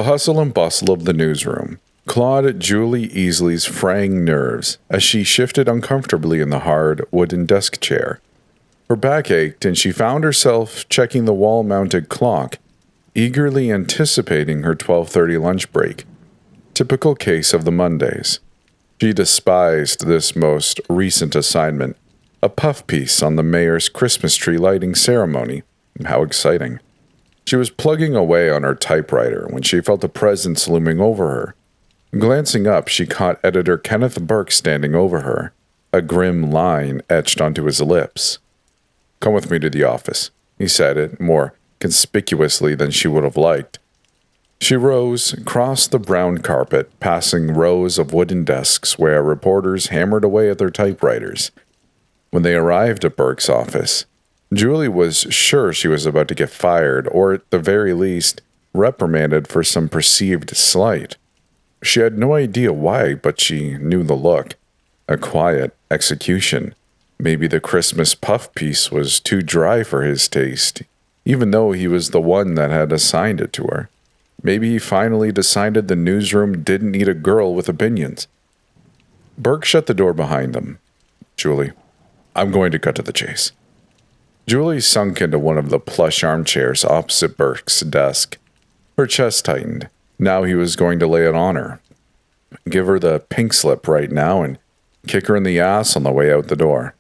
The hustle and bustle of the newsroom clawed at Julie Eisley's fraying nerves as she shifted uncomfortably in the hard, wooden desk chair. Her back ached, and she found herself checking the wall-mounted clock, eagerly anticipating her 12:30 lunch break. Typical case of the Mondays. She despised this most recent assignment, a puff piece on the mayor's Christmas tree lighting ceremony. How exciting. She was plugging away on her typewriter when she felt a presence looming over her. Glancing up, she caught editor Kenneth Burke standing over her, a grim line etched onto his lips. "Come with me to the office," he said it more conspicuously than she would have liked. She rose, crossed the brown carpet, passing rows of wooden desks where reporters hammered away at their typewriters. When they arrived at Burke's office, Julie was sure she was about to get fired, or at the very least, reprimanded for some perceived slight. She had no idea why, but she knew the look. A quiet execution. Maybe the Christmas puff piece was too dry for his taste, even though he was the one that had assigned it to her. Maybe he finally decided the newsroom didn't need a girl with opinions. Burke shut the door behind them. "Julie, I'm going to cut to the chase." Julie sunk into one of the plush armchairs opposite Burke's desk. Her chest tightened. Now he was going to lay it on her. Give her the pink slip right now and kick her in the ass on the way out the door.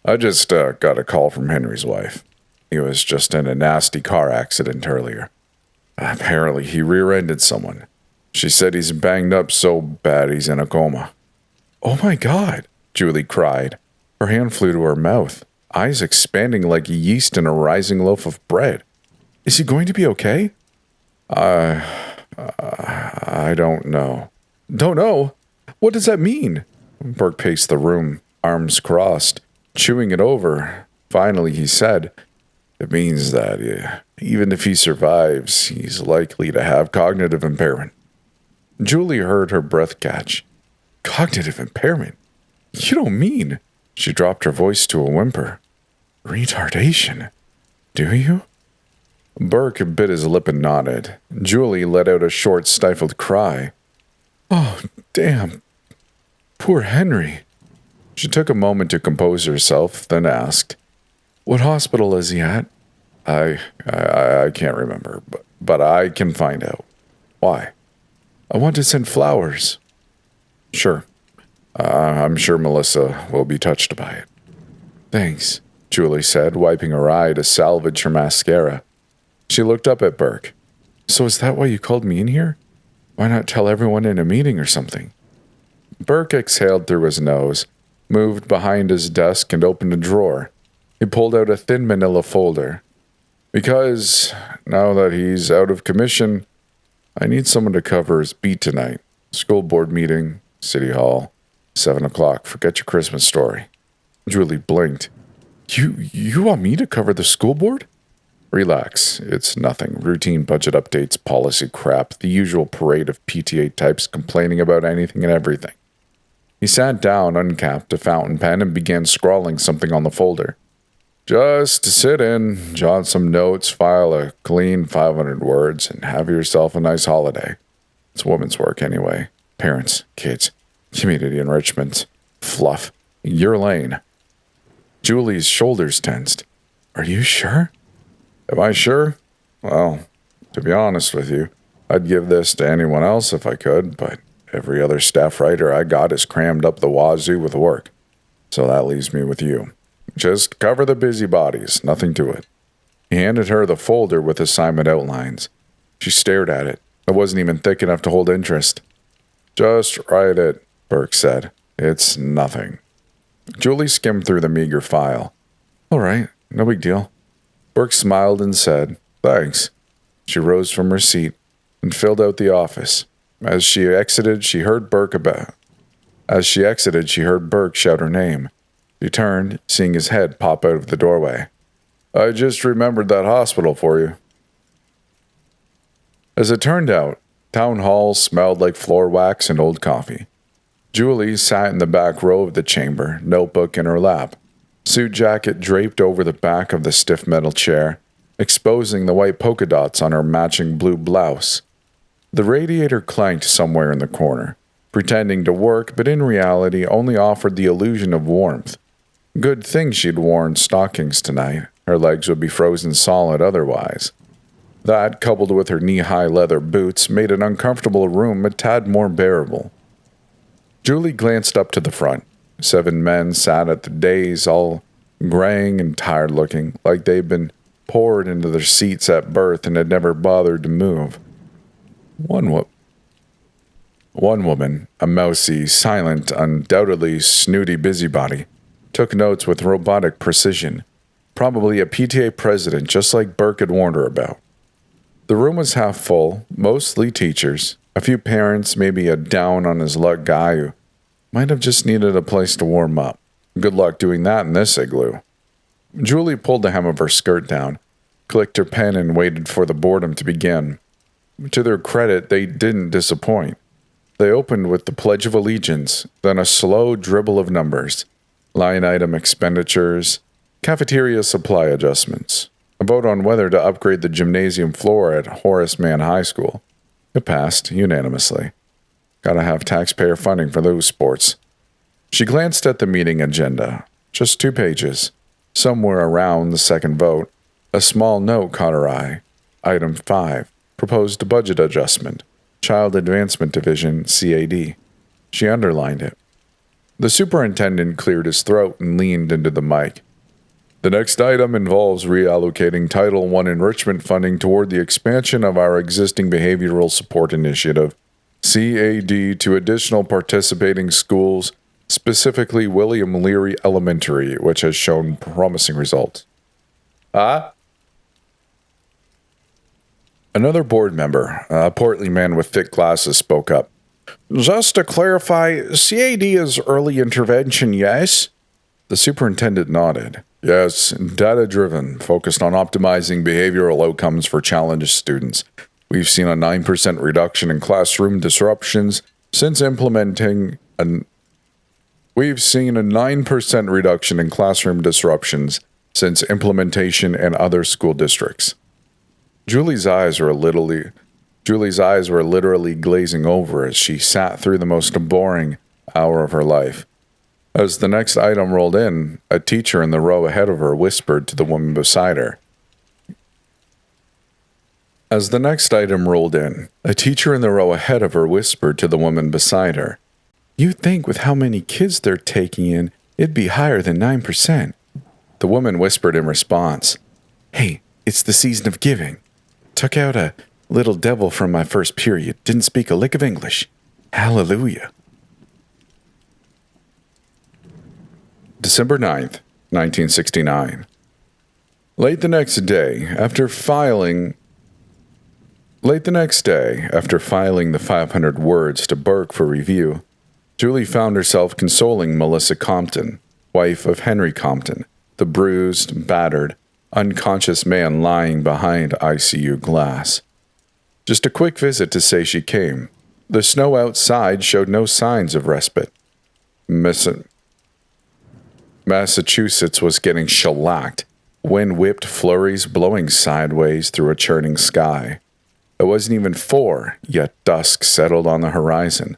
"I just got a call from Henry's wife. He was just in a nasty car accident earlier. Apparently he rear-ended someone. She said he's banged up so bad he's in a coma." "Oh my God," Julie cried. Her hand flew to her mouth, eyes expanding like yeast in a rising loaf of bread. "Is he going to be okay?" I don't know." "Don't know? What does that mean?" Burke paced the room, arms crossed, chewing it over. Finally he said, "It means that even if he survives, he's likely to have cognitive impairment." Julie heard her breath catch. "Cognitive impairment? You don't mean..." She dropped her voice to a whimper. "Retardation. Do you?" Burke bit his lip and nodded. Julie let out a short, stifled cry. "Oh, damn. Poor Henry." She took a moment to compose herself, then asked, "What hospital is he at?" I can't remember, but I can find out." "Why?" "I want to send flowers." "Sure. I'm sure Melissa will be touched by it." "Thanks," Julie said, wiping her eye to salvage her mascara. She looked up at Burke. "So is that why you called me in here? Why not tell everyone in a meeting or something?" Burke exhaled through his nose, moved behind his desk, and opened a drawer. He pulled out a thin manila folder. "Because, now that he's out of commission, I need someone to cover his beat tonight. School board meeting, City Hall, 7 o'clock. Forget your Christmas story." Julie blinked. You want me to cover the school board?" "Relax. It's nothing. Routine budget updates, policy crap, the usual parade of PTA types complaining about anything and everything." He sat down, uncapped a fountain pen, and began scrawling something on the folder. "Just sit in, jot some notes, file a clean 500 words, and have yourself a nice holiday. It's women's work anyway. Parents, kids, community enrichment, fluff. Your lane." Julie's shoulders tensed. "Are you sure?" "Am I sure? Well, to be honest with you, I'd give this to anyone else if I could, but every other staff writer I got is crammed up the wazoo with work. So that leaves me with you. Just cover the busybodies, nothing to it." He handed her the folder with assignment outlines. She stared at it. It wasn't even thick enough to hold interest. "Just write it," Burke said. "It's nothing." Julie skimmed through the meager file. "All right, no big deal." Burke smiled and said, "Thanks." She rose from her seat and filled out the office. As she exited, she heard Burke shout her name. She turned, seeing his head pop out of the doorway. "I just remembered that hospital for you." As it turned out, Town Hall smelled like floor wax and old coffee. Julie sat in the back row of the chamber, notebook in her lap. Suit jacket draped over the back of the stiff metal chair, exposing the white polka dots on her matching blue blouse. The radiator clanked somewhere in the corner, pretending to work, but in reality only offered the illusion of warmth. Good thing she'd worn stockings tonight. Her legs would be frozen solid otherwise. That, coupled with her knee-high leather boots, made an uncomfortable room a tad more bearable. Julie glanced up to the front. 7 men sat at the dais, all graying and tired-looking, like they'd been poured into their seats at birth and had never bothered to move. One woman, a mousy, silent, undoubtedly snooty busybody, took notes with robotic precision. Probably a PTA president, just like Burke had warned her about. The room was half full, mostly teachers, a few parents, maybe a down-on-his-luck guy who might have just needed a place to warm up. Good luck doing that in this igloo. Julie pulled the hem of her skirt down, clicked her pen, and waited for the boredom to begin. To their credit, they didn't disappoint. They opened with the Pledge of Allegiance, then a slow dribble of numbers, line item expenditures, cafeteria supply adjustments, a vote on whether to upgrade the gymnasium floor at Horace Mann High School. It passed unanimously. Gotta have taxpayer funding for those sports. She glanced at the meeting agenda. Just 2 pages. Somewhere around the second vote, a small note caught her eye. Item 5. Proposed budget adjustment. Child Advancement Division, CAD. She underlined it. The superintendent cleared his throat and leaned into the mic. The next item involves reallocating Title I enrichment funding toward the expansion of our existing behavioral support initiative, CAD, to additional participating schools, specifically William Leary Elementary, which has shown promising results. Another board member, a portly man with thick glasses, spoke up. Just to clarify, CAD is early intervention, yes? The superintendent nodded. Yes, data-driven, focused on optimizing behavioral outcomes for challenged students. We've seen a 9% reduction in classroom disruptions since implementing in other school districts. Julie's eyes were literally glazing over as she sat through the most boring hour of her life. As the next item rolled in, a teacher in the row ahead of her whispered to the woman beside her. You'd think with how many kids they're taking in, it'd be higher than 9%. The woman whispered in response, Hey, it's the season of giving. Took out a little devil from my first period. Didn't speak a lick of English. Hallelujah. December 9th, 1969. Late the next day, after filing the 500 words to Burke for review, Julie found herself consoling Melissa Compton, wife of Henry Compton, the bruised, battered, unconscious man lying behind ICU glass. Just a quick visit to say she came. The snow outside showed no signs of respite. Massachusetts was getting shellacked, wind-whipped flurries blowing sideways through a churning sky. It wasn't even 4, yet dusk settled on the horizon.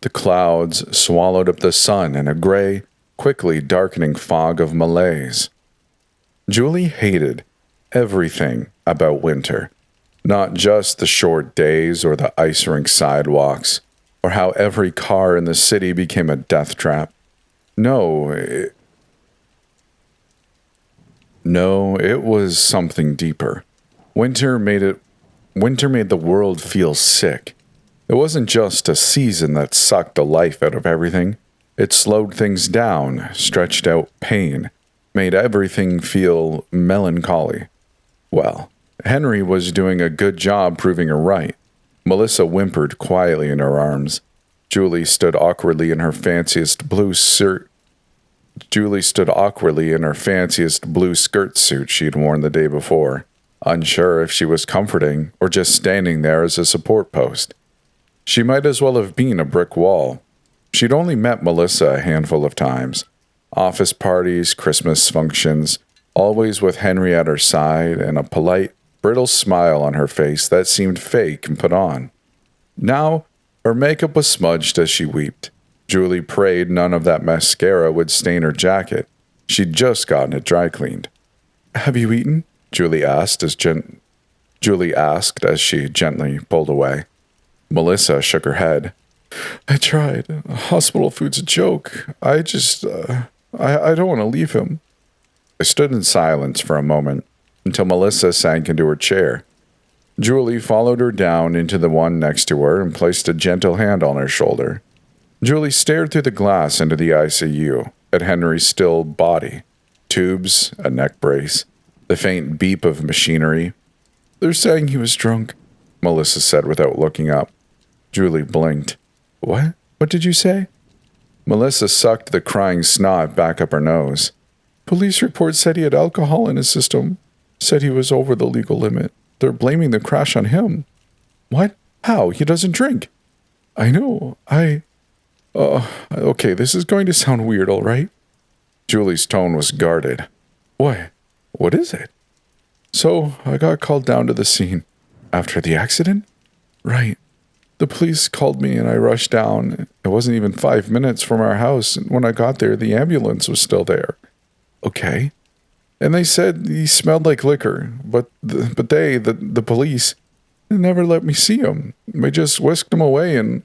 The clouds swallowed up the sun in a gray, quickly darkening fog of malaise. Julie hated everything about winter, not just the short days or the ice rink sidewalks, or how every car in the city became a death trap. No, it was something deeper. Winter made the world feel sick. It wasn't just a season that sucked the life out of everything. It slowed things down, stretched out pain, made everything feel melancholy. Well, Henry was doing a good job proving her right. Melissa whimpered quietly in her arms. Julie stood awkwardly in her fanciest blue skirt suit she'd worn the day before, unsure if she was comforting or just standing there as a support post. She might as well have been a brick wall. She'd only met Melissa a handful of times. Office parties, Christmas functions, always with Henry at her side and a polite, brittle smile on her face that seemed fake and put on. Now, her makeup was smudged as she wept. Julie prayed none of that mascara would stain her jacket. She'd just gotten it dry cleaned. Have you eaten? Julie asked as she gently pulled away. Melissa shook her head. I tried. Hospital food's a joke. I don't want to leave him. I stood in silence for a moment until Melissa sank into her chair. Julie followed her down into the one next to her and placed a gentle hand on her shoulder. Julie stared through the glass into the ICU at Henry's still body. Tubes, a neck brace, the faint beep of machinery. They're saying he was drunk, Melissa said without looking up. Julie blinked. What? What did you say? Melissa sucked the crying snot back up her nose. Police report said he had alcohol in his system. Said he was over the legal limit. They're blaming the crash on him. What? How? He doesn't drink. I know. Okay, this is going to sound weird, all right? Julie's tone was guarded. What? What is it? So, I got called down to the scene. After the accident? Right. The police called me and I rushed down. It wasn't even 5 minutes from our house, and when I got there, the ambulance was still there. Okay. And they said he smelled like liquor, but the police, they never let me see him. They just whisked him away, and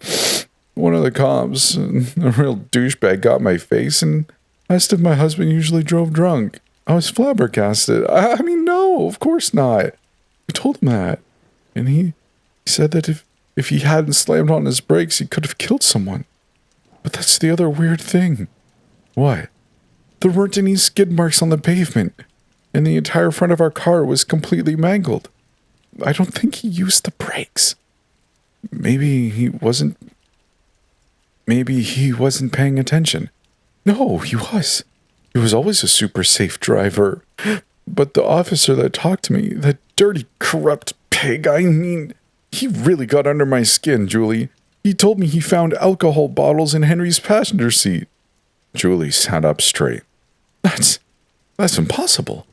one of the cops, a real douchebag, got my face and asked if my husband usually drove drunk. I was flabbergasted. I mean, no, of course not. I told him that. And he said that if he hadn't slammed on his brakes, he could have killed someone. But that's the other weird thing. What? There weren't any skid marks on the pavement, and the entire front of our car was completely mangled. I don't think he used the brakes. Maybe he wasn't paying attention. No, he was. He was always a super safe driver. But the officer that talked to me, that dirty, corrupt pig, I mean, he really got under my skin, Julie. He told me he found alcohol bottles in Henry's passenger seat. Julie sat up straight. That's impossible.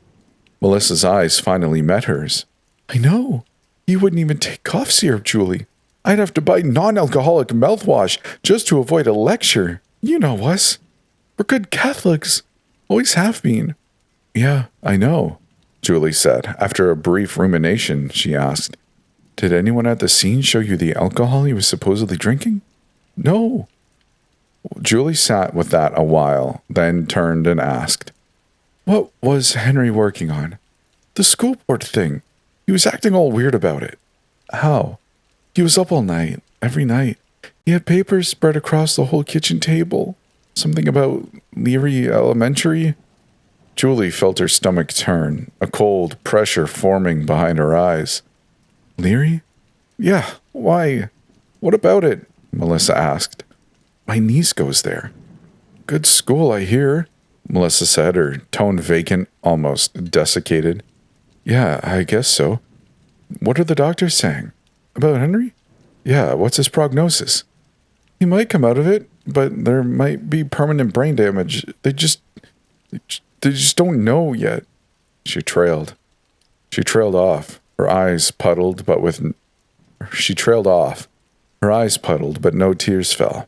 Melissa's eyes finally met hers. I know. He wouldn't even take cough syrup, Julie. I'd have to buy non-alcoholic mouthwash just to avoid a lecture. You know us. We're good Catholics. Always have been. Yeah, I know, Julie said. After a brief rumination, she asked, Did anyone at the scene show you the alcohol he was supposedly drinking? No. Julie sat with that a while, then turned and asked, What was Henry working on? The school board thing. He was acting all weird about it. How? He was up all night, every night. He had papers spread across the whole kitchen table. Something about Leary Elementary. Julie felt her stomach turn, a cold pressure forming behind her eyes. Leary? Yeah, why? What about it? Melissa asked. My niece goes there. Good school, I hear, Melissa said, her tone vacant, almost desiccated. Yeah, I guess so. What are the doctors saying? About Henry? Yeah, what's his prognosis? He might come out of it, but there might be permanent brain damage. They just don't know yet. She trailed off. Her eyes puddled, but no tears fell.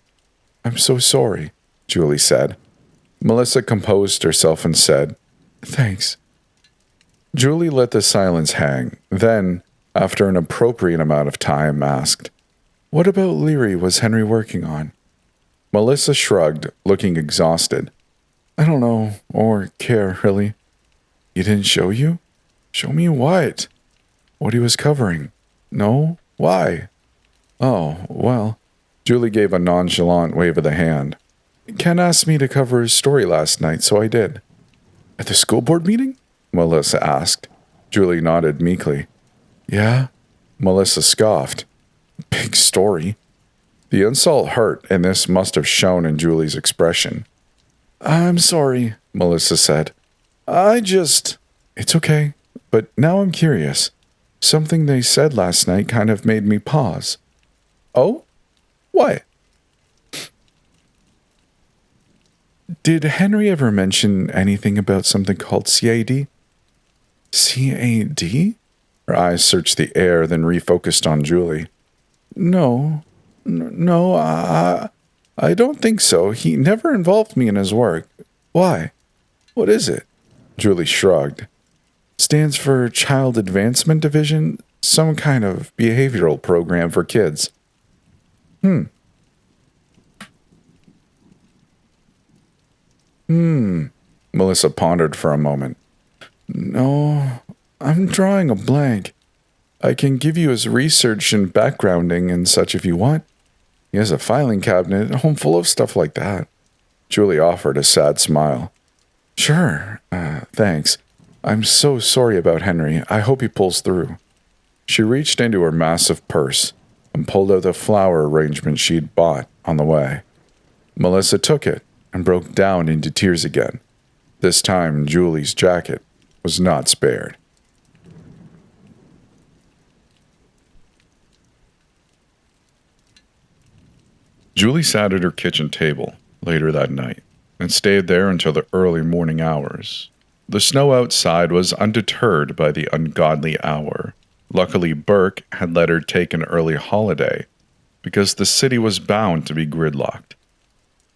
I'm so sorry, Julie said. Melissa composed herself and said, Thanks. Julie let the silence hang, then, after an appropriate amount of time, asked, What about Leary was Henry working on? Melissa shrugged, looking exhausted. I don't know, or care, really. He didn't show you? Show me what? What he was covering. No? Why? Oh, well. Julie gave a nonchalant wave of the hand. Ken asked me to cover his story last night, so I did. At the school board meeting? Melissa asked. Julie nodded meekly. Yeah? Melissa scoffed. Big story. The insult hurt, and this must have shown in Julie's expression. I'm sorry, Melissa said. It's okay, but now I'm curious. Something they said last night kind of made me pause. Oh? What? Did Henry ever mention anything about something called CAD? CAD? Her eyes searched the air, then refocused on Julie. No, no, I don't think so. He never involved me in his work. Why? What is it? Julie shrugged. Stands for Child Advancement Division, some kind of behavioral program for kids. Hmm. Melissa pondered for a moment. No, I'm drawing a blank. I can give you his research and backgrounding and such if you want. He has a filing cabinet at home full of stuff like that. Julie offered a sad smile. Sure, thanks. I'm so sorry about Henry. I hope he pulls through. She reached into her massive purse and pulled out the flower arrangement she'd bought on the way. Melissa took it and broke down into tears again. This time, Julie's jacket was not spared. Julie sat at her kitchen table later that night and stayed there until the early morning hours. The snow outside was undeterred by the ungodly hour. Luckily, Burke had let her take an early holiday because the city was bound to be gridlocked.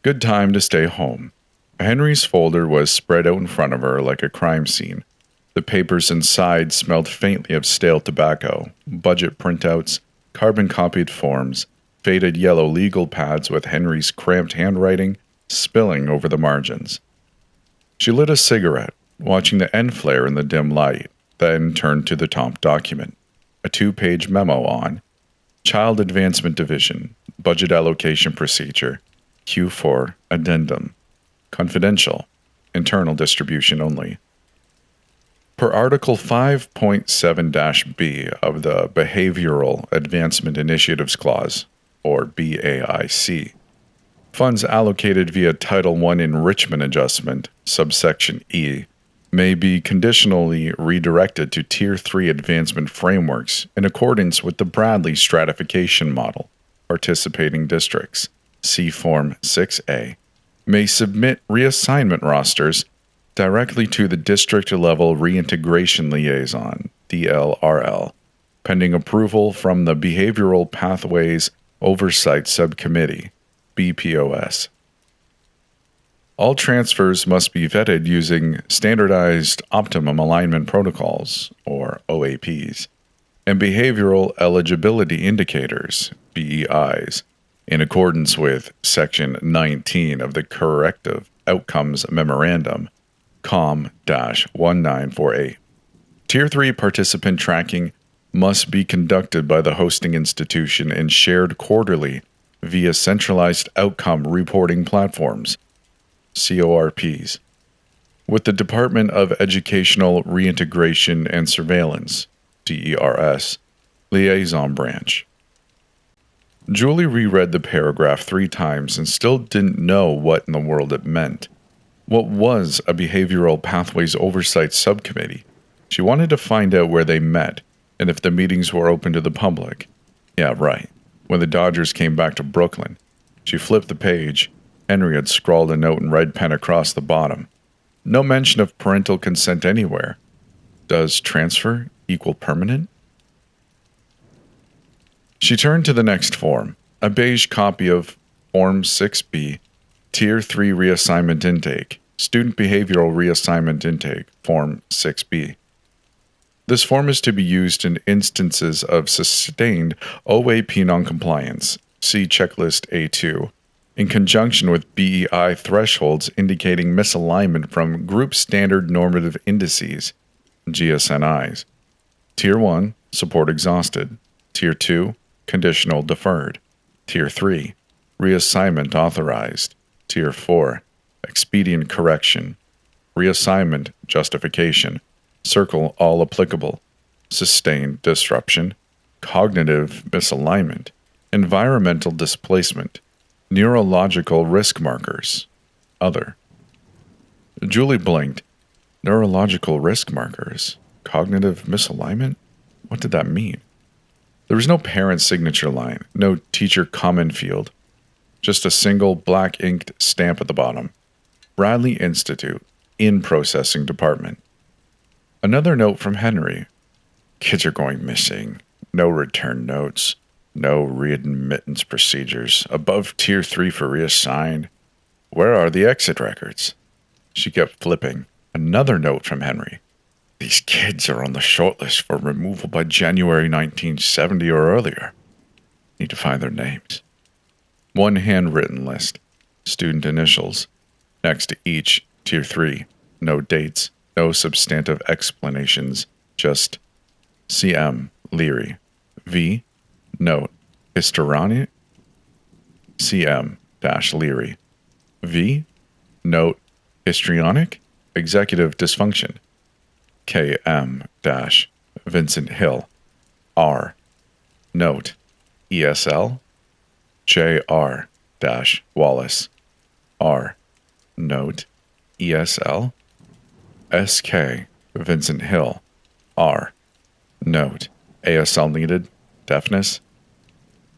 Good time to stay home. Henry's folder was spread out in front of her like a crime scene. The papers inside smelled faintly of stale tobacco, budget printouts, carbon-copied forms, faded yellow legal pads with Henry's cramped handwriting spilling over the margins. She lit a cigarette, watching the end flare in the dim light, then turned to the top document, a 2-page memo on Child Advancement Division, Budget Allocation Procedure, Q4 Addendum, Confidential, Internal Distribution Only. Per Article 5.7-B of the Behavioral Advancement Initiatives Clause, or BAIC, funds allocated via Title I Enrichment Adjustment, subsection E, may be conditionally redirected to Tier 3 advancement frameworks in accordance with the Bradley stratification model. Participating districts, see Form 6A, may submit reassignment rosters directly to the District-Level Reintegration Liaison, DLRL, pending approval from the Behavioral Pathways Oversight Subcommittee, BPOS. All transfers must be vetted using Standardized Optimum Alignment Protocols, or OAPs, and Behavioral Eligibility Indicators, BEIs, in accordance with Section 19 of the Corrective Outcomes Memorandum, COM-1948. Tier 3 participant tracking must be conducted by the hosting institution and shared quarterly via centralized outcome reporting platforms, CORPs, with the Department of Educational Reintegration and Surveillance, DERS, liaison branch. Julie reread the paragraph 3 times and still didn't know what in the world it meant. What was a Behavioral Pathways Oversight Subcommittee? She wanted to find out where they met and if the meetings were open to the public. Yeah, right. When the Dodgers came back to Brooklyn, she flipped the page. Henry had scrawled a note in red pen across the bottom. No mention of parental consent anywhere. Does transfer equal permanent? She turned to the next form, a beige copy of Form 6B, Tier 3 Reassignment Intake, Student Behavioral Reassignment Intake, Form 6B. This form is to be used in instances of sustained OAP noncompliance, see Checklist A2, in conjunction with BEI thresholds indicating misalignment from Group Standard Normative Indices, GSNIs. Tier 1, support exhausted. Tier 2, conditional deferred. Tier 3, reassignment authorized. Tier 4, expedient correction. Reassignment justification. Circle all applicable. Sustained disruption. Cognitive misalignment. Environmental displacement. Neurological risk markers. Other. Julie blinked. Neurological risk markers. Cognitive misalignment? What did that mean? There was no parent signature line, no teacher comment field. Just a single black-inked stamp at the bottom. Bradley Institute, in processing department. Another note from Henry. Kids are going missing. No return notes. No readmittance procedures. Above Tier 3 for reassigned. Where are the exit records? She kept flipping. Another note from Henry. These kids are on the shortlist for removal by January 1970 or earlier. Need to find their names. One handwritten list. Student initials. Next to each, Tier 3. No dates. No substantive explanations. Just CM Leary. V. Note. Histrionic. CM Leary. V. Note. Histrionic. Executive dysfunction. KM Vincent Hill. R. Note. ESL. JR Wallace. R. Note. ESL. SK Vincent Hill. R. Note. ASL needed. Deafness.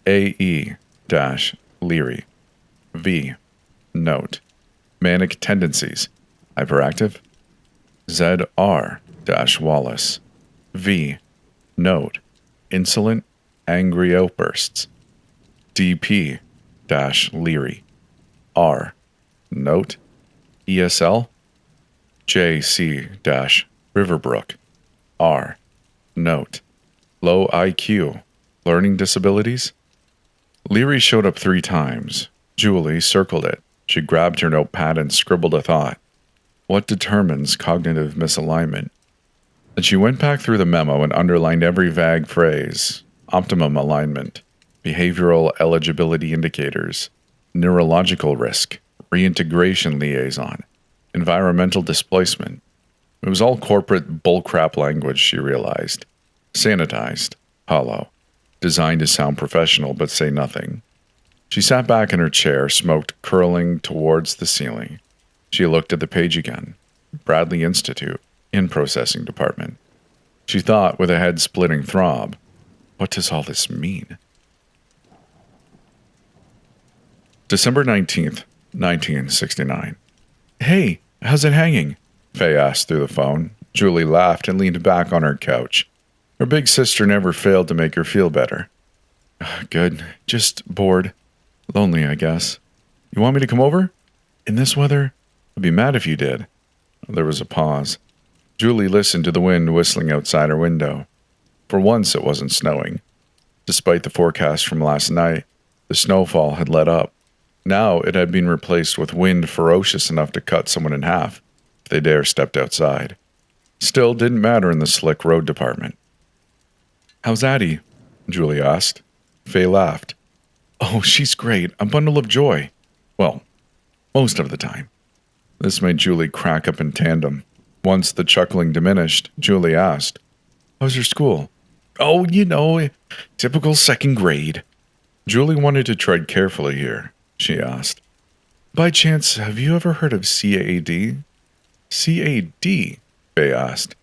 AE Leary. V. Note. Manic tendencies. Hyperactive. ZR Wallace. V. Note. Insolent, angry outbursts. DP Leary. R. Note. ESL. JC Riverbrook. R. Note. Low IQ. Learning disabilities. Leary showed up 3 times. Julie circled it. She grabbed her notepad and scribbled a thought. What determines cognitive misalignment? Then she went back through the memo and underlined every vague phrase. Optimum alignment. Behavioral eligibility indicators. Neurological risk. Reintegration liaison. Environmental displacement. It was all corporate bullcrap language, she realized. Sanitized. Hollow. Designed to sound professional but say nothing. She sat back in her chair, smoke curling towards the ceiling. She looked at the page again. Bradley Institute, in processing department. She thought with a head-splitting throb, what does all this mean? December 19th, 1969. Hey, how's it hanging? Faye asked through the phone. Julie laughed and leaned back on her couch. Her big sister never failed to make her feel better. Good. Just bored. Lonely, I guess. You want me to come over? In this weather? I'd be mad if you did. There was a pause. Julie listened to the wind whistling outside her window. For once, it wasn't snowing. Despite the forecast from last night, the snowfall had let up. Now it had been replaced with wind ferocious enough to cut someone in half if they dare stepped outside. Still didn't matter in the slick road department. How's Addie? Julie asked. Faye laughed. Oh, she's great. A bundle of joy. Well, most of the time. This made Julie crack up in tandem. Once the chuckling diminished, Julie asked, How's your school? Oh, typical second grade. Julie wanted to tread carefully here, she asked. By chance, have you ever heard of CAD? CAD? Faye asked.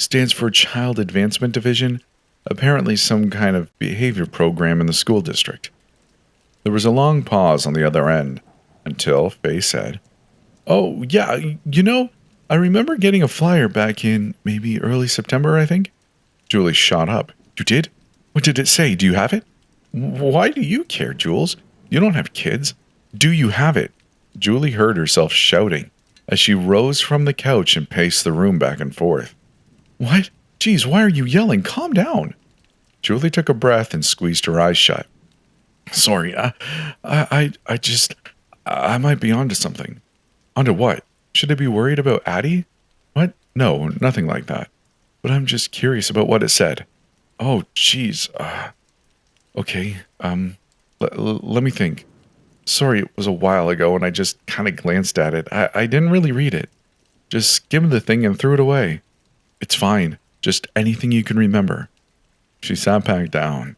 Stands for Child Advancement Division, apparently some kind of behavior program in the school district. There was a long pause on the other end, until Faye said, Oh, yeah, I remember getting a flyer back in maybe early September, I think. Julie shot up. You did? What did it say? Do you have it? Why do you care, Jules? You don't have kids. Do you have it? Julie heard herself shouting as she rose from the couch and paced the room back and forth. What? Geez, why are you yelling? Calm down. Julie took a breath and squeezed her eyes shut. Sorry, I might be onto something. Onto what? Should I be worried about Addie? What? No, nothing like that. But I'm just curious about what it said. Oh, geez. Okay, let me think. Sorry, it was a while ago and I just kind of glanced at it. I didn't really read it. Just skimmed the thing and threw it away. It's fine. Just anything you can remember. She sat back down.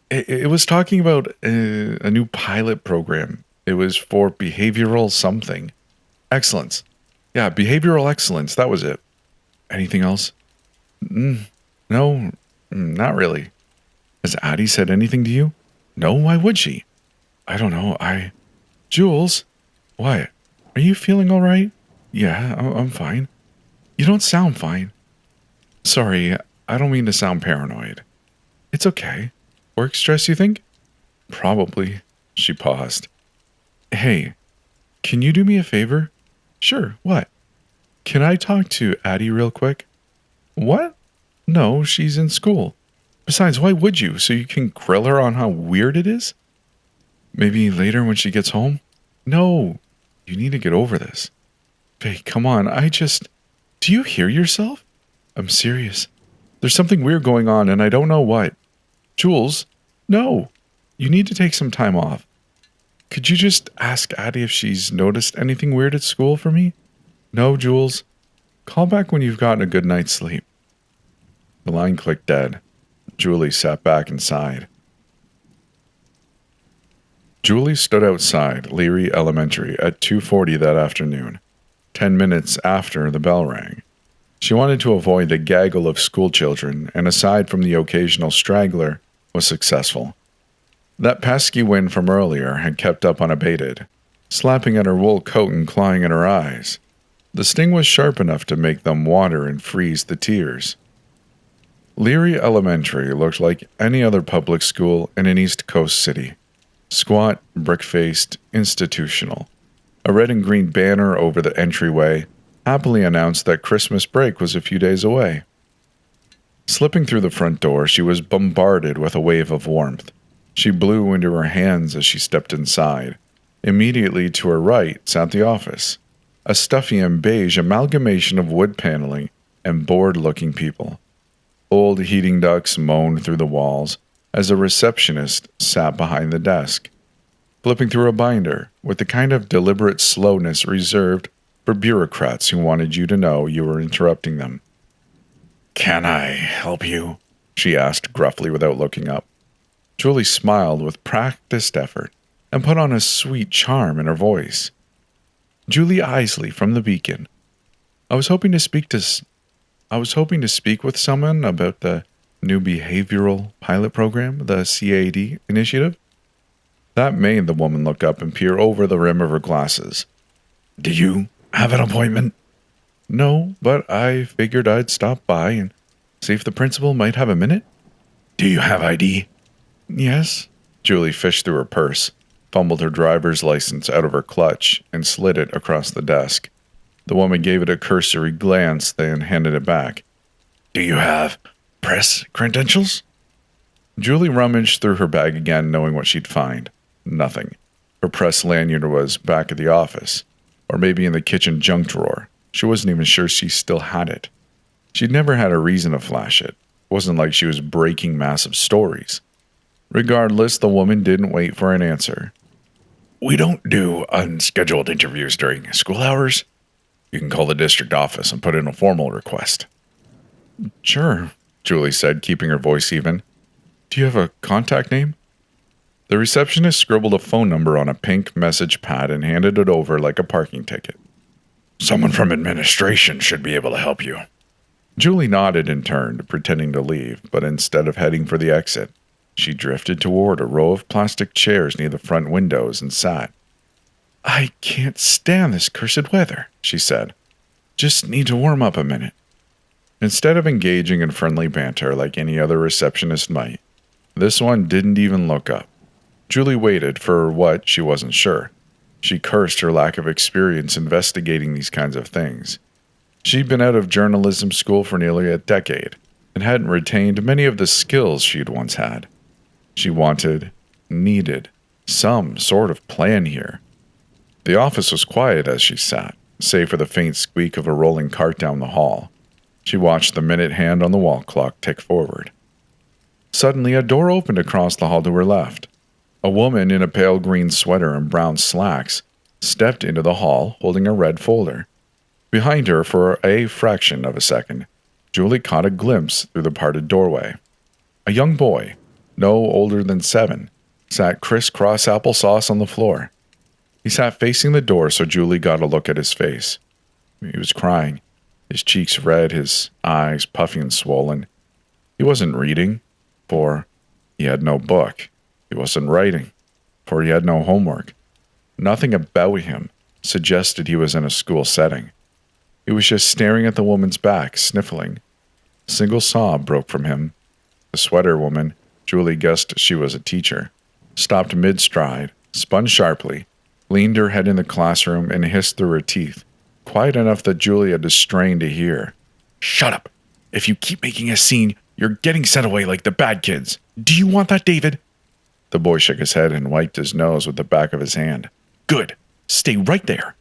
It was talking about a new pilot program. It was for behavioral something. Excellence. Yeah, behavioral excellence. That was it. Anything else? No, not really. Has Addie said anything to you? No, why would she? I don't know. Jules? What? Are you feeling all right? Yeah, I'm fine. You don't sound fine. Sorry, I don't mean to sound paranoid. It's okay. Work stress, you think? Probably. She paused. Hey, can you do me a favor? Sure, what? Can I talk to Addie real quick? What? No, she's in school. Besides, why would you? So you can grill her on how weird it is? Maybe later when she gets home? No, you need to get over this. Faye, come on, Do you hear yourself? I'm serious. There's something weird going on and I don't know what. Jules? No. You need to take some time off. Could you just ask Addie if she's noticed anything weird at school for me? No, Jules. Call back when you've gotten a good night's sleep. The line clicked dead. Julie sat back and sighed. Julie stood outside Leary Elementary at 2:40 that afternoon, 10 minutes after the bell rang. She wanted to avoid the gaggle of schoolchildren, and aside from the occasional straggler, was successful. That pesky wind from earlier had kept up unabated, slapping at her wool coat and clawing at her eyes. The sting was sharp enough to make them water and freeze the tears. Leary Elementary looked like any other public school in an East Coast city. Squat, brick-faced, institutional. A red and green banner over the entryway happily announced that Christmas break was a few days away. Slipping through the front door, she was bombarded with a wave of warmth. She blew into her hands as she stepped inside. Immediately to her right sat the office, a stuffy and beige amalgamation of wood paneling and bored-looking people. Old heating ducts moaned through the walls as a receptionist sat behind the desk, flipping through a binder with the kind of deliberate slowness reserved for bureaucrats who wanted you to know you were interrupting them. "Can I help you?" she asked gruffly without looking up. Julie smiled with practiced effort and put on a sweet charm in her voice. "Julie Eisley from the Beacon. I was hoping to speak with someone about the new behavioral pilot program, the CAD initiative." That made the woman look up and peer over the rim of her glasses. "Do you have an appointment?" "No, but I figured I'd stop by and see if the principal might have a minute." "Do you have ID?" "Yes." Julie fished through her purse, fumbled her driver's license out of her clutch, and slid it across the desk. The woman gave it a cursory glance, then handed it back. "Do you have press credentials?" Julie rummaged through her bag again, knowing what she'd find. Nothing. Her press lanyard was back at the office, or maybe in the kitchen junk drawer. She wasn't even sure she still had it. She'd never had a reason to flash it. It wasn't like she was breaking massive stories. Regardless, the woman didn't wait for an answer. "We don't do unscheduled interviews during school hours. You can call the district office and put in a formal request." "Sure," Julie said, keeping her voice even. "Do you have a contact name?" The receptionist scribbled a phone number on a pink message pad and handed it over like a parking ticket. "Someone from administration should be able to help you." Julie nodded and turned, pretending to leave, but instead of heading for the exit, she drifted toward a row of plastic chairs near the front windows and sat. "I can't stand this cursed weather," she said. "Just need to warm up a minute." Instead of engaging in friendly banter like any other receptionist might, this one didn't even look up. Julie waited for what she wasn't sure. She cursed her lack of experience investigating these kinds of things. She'd been out of journalism school for nearly a decade and hadn't retained many of the skills she'd once had. She needed some sort of plan here. The office was quiet as she sat, save for the faint squeak of a rolling cart down the hall. She watched the minute hand on the wall clock tick forward. Suddenly, a door opened across the hall to her left. A woman in a pale green sweater and brown slacks stepped into the hall holding a red folder. Behind her, for a fraction of a second, Julie caught a glimpse through the parted doorway. A young boy, no older than 7, sat crisscross applesauce on the floor. He sat facing the door, so Julie got a look at his face. He was crying, his cheeks red, his eyes puffy and swollen. He wasn't reading, for he had no book. He wasn't writing, for he had no homework. Nothing about him suggested he was in a school setting. He was just staring at the woman's back, sniffling. A single sob broke from him. The sweater woman Julie guessed she was a teacher, stopped mid-stride, spun sharply, leaned her head in the classroom, and hissed through her teeth, quiet enough that Julie had to strain to hear. "Shut up! If you keep making a scene, you're getting sent away like the bad kids. Do you want that, David?" The boy shook his head and wiped his nose with the back of his hand. "Good. Stay right there."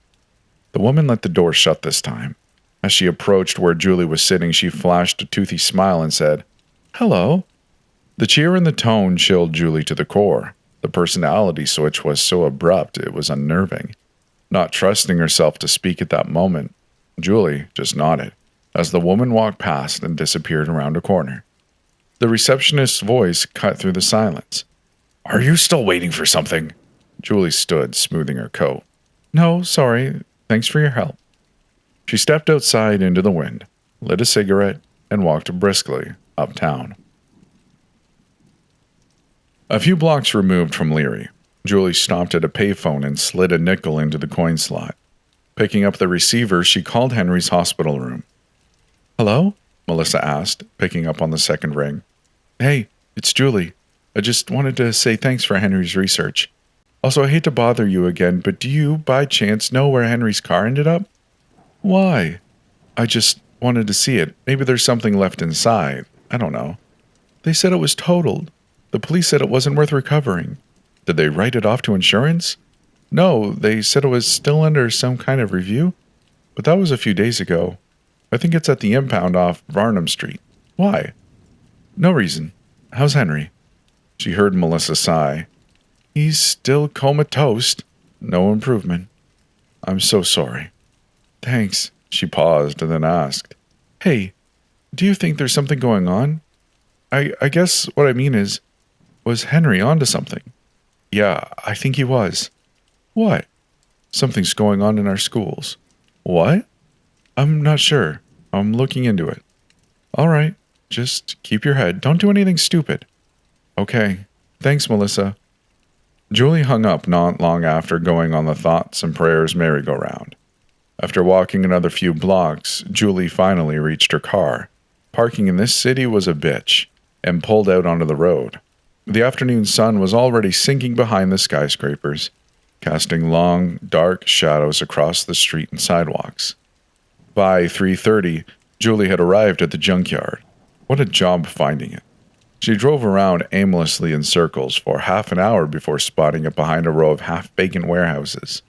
The woman let the door shut this time. As she approached where Julie was sitting, she flashed a toothy smile and said, "Hello." The cheer and the tone chilled Julie to the core. The personality switch was so abrupt it was unnerving. Not trusting herself to speak at that moment, Julie just nodded as the woman walked past and disappeared around a corner. The receptionist's voice cut through the silence. "Are you still waiting for something?" Julie stood, smoothing her coat. "No, sorry. Thanks for your help." She stepped outside into the wind, lit a cigarette, and walked briskly uptown. A few blocks removed from Leary, Julie stopped at a payphone and slid a nickel into the coin slot. Picking up the receiver, she called Henry's hospital room. "Hello?" Melissa asked, picking up on the second ring. "Hey, it's Julie. I just wanted to say thanks for Henry's research. Also, I hate to bother you again, but do you, by chance, know where Henry's car ended up?" "Why?" "I just wanted to see it. Maybe there's something left inside. I don't know." "They said it was totaled. The police said it wasn't worth recovering." "Did they write it off to insurance?" "No, they said it was still under some kind of review. But that was a few days ago. I think it's at the impound off Varnum Street." "Why?" "No reason. How's Henry?" She heard Melissa sigh. "He's still comatose. No improvement." "I'm so sorry." "Thanks." She paused and then asked, "Hey, do you think there's something going on? I guess what I mean is, was Henry onto something?" "Yeah, I think he was." "What?" "Something's going on in our schools." "What?" "I'm not sure. I'm looking into it." "All right. Just keep your head. Don't do anything stupid." "Okay. Thanks, Melissa." Julie hung up not long after going on the thoughts and prayers merry-go-round. After walking another few blocks, Julie finally reached her car. Parking in this city was a bitch, and pulled out onto the road. The afternoon sun was already sinking behind the skyscrapers, casting long, dark shadows across the street and sidewalks. By 3:30, Julie had arrived at the junkyard. What a job finding it. She drove around aimlessly in circles for half an hour before spotting it behind a row of half-vacant warehouses.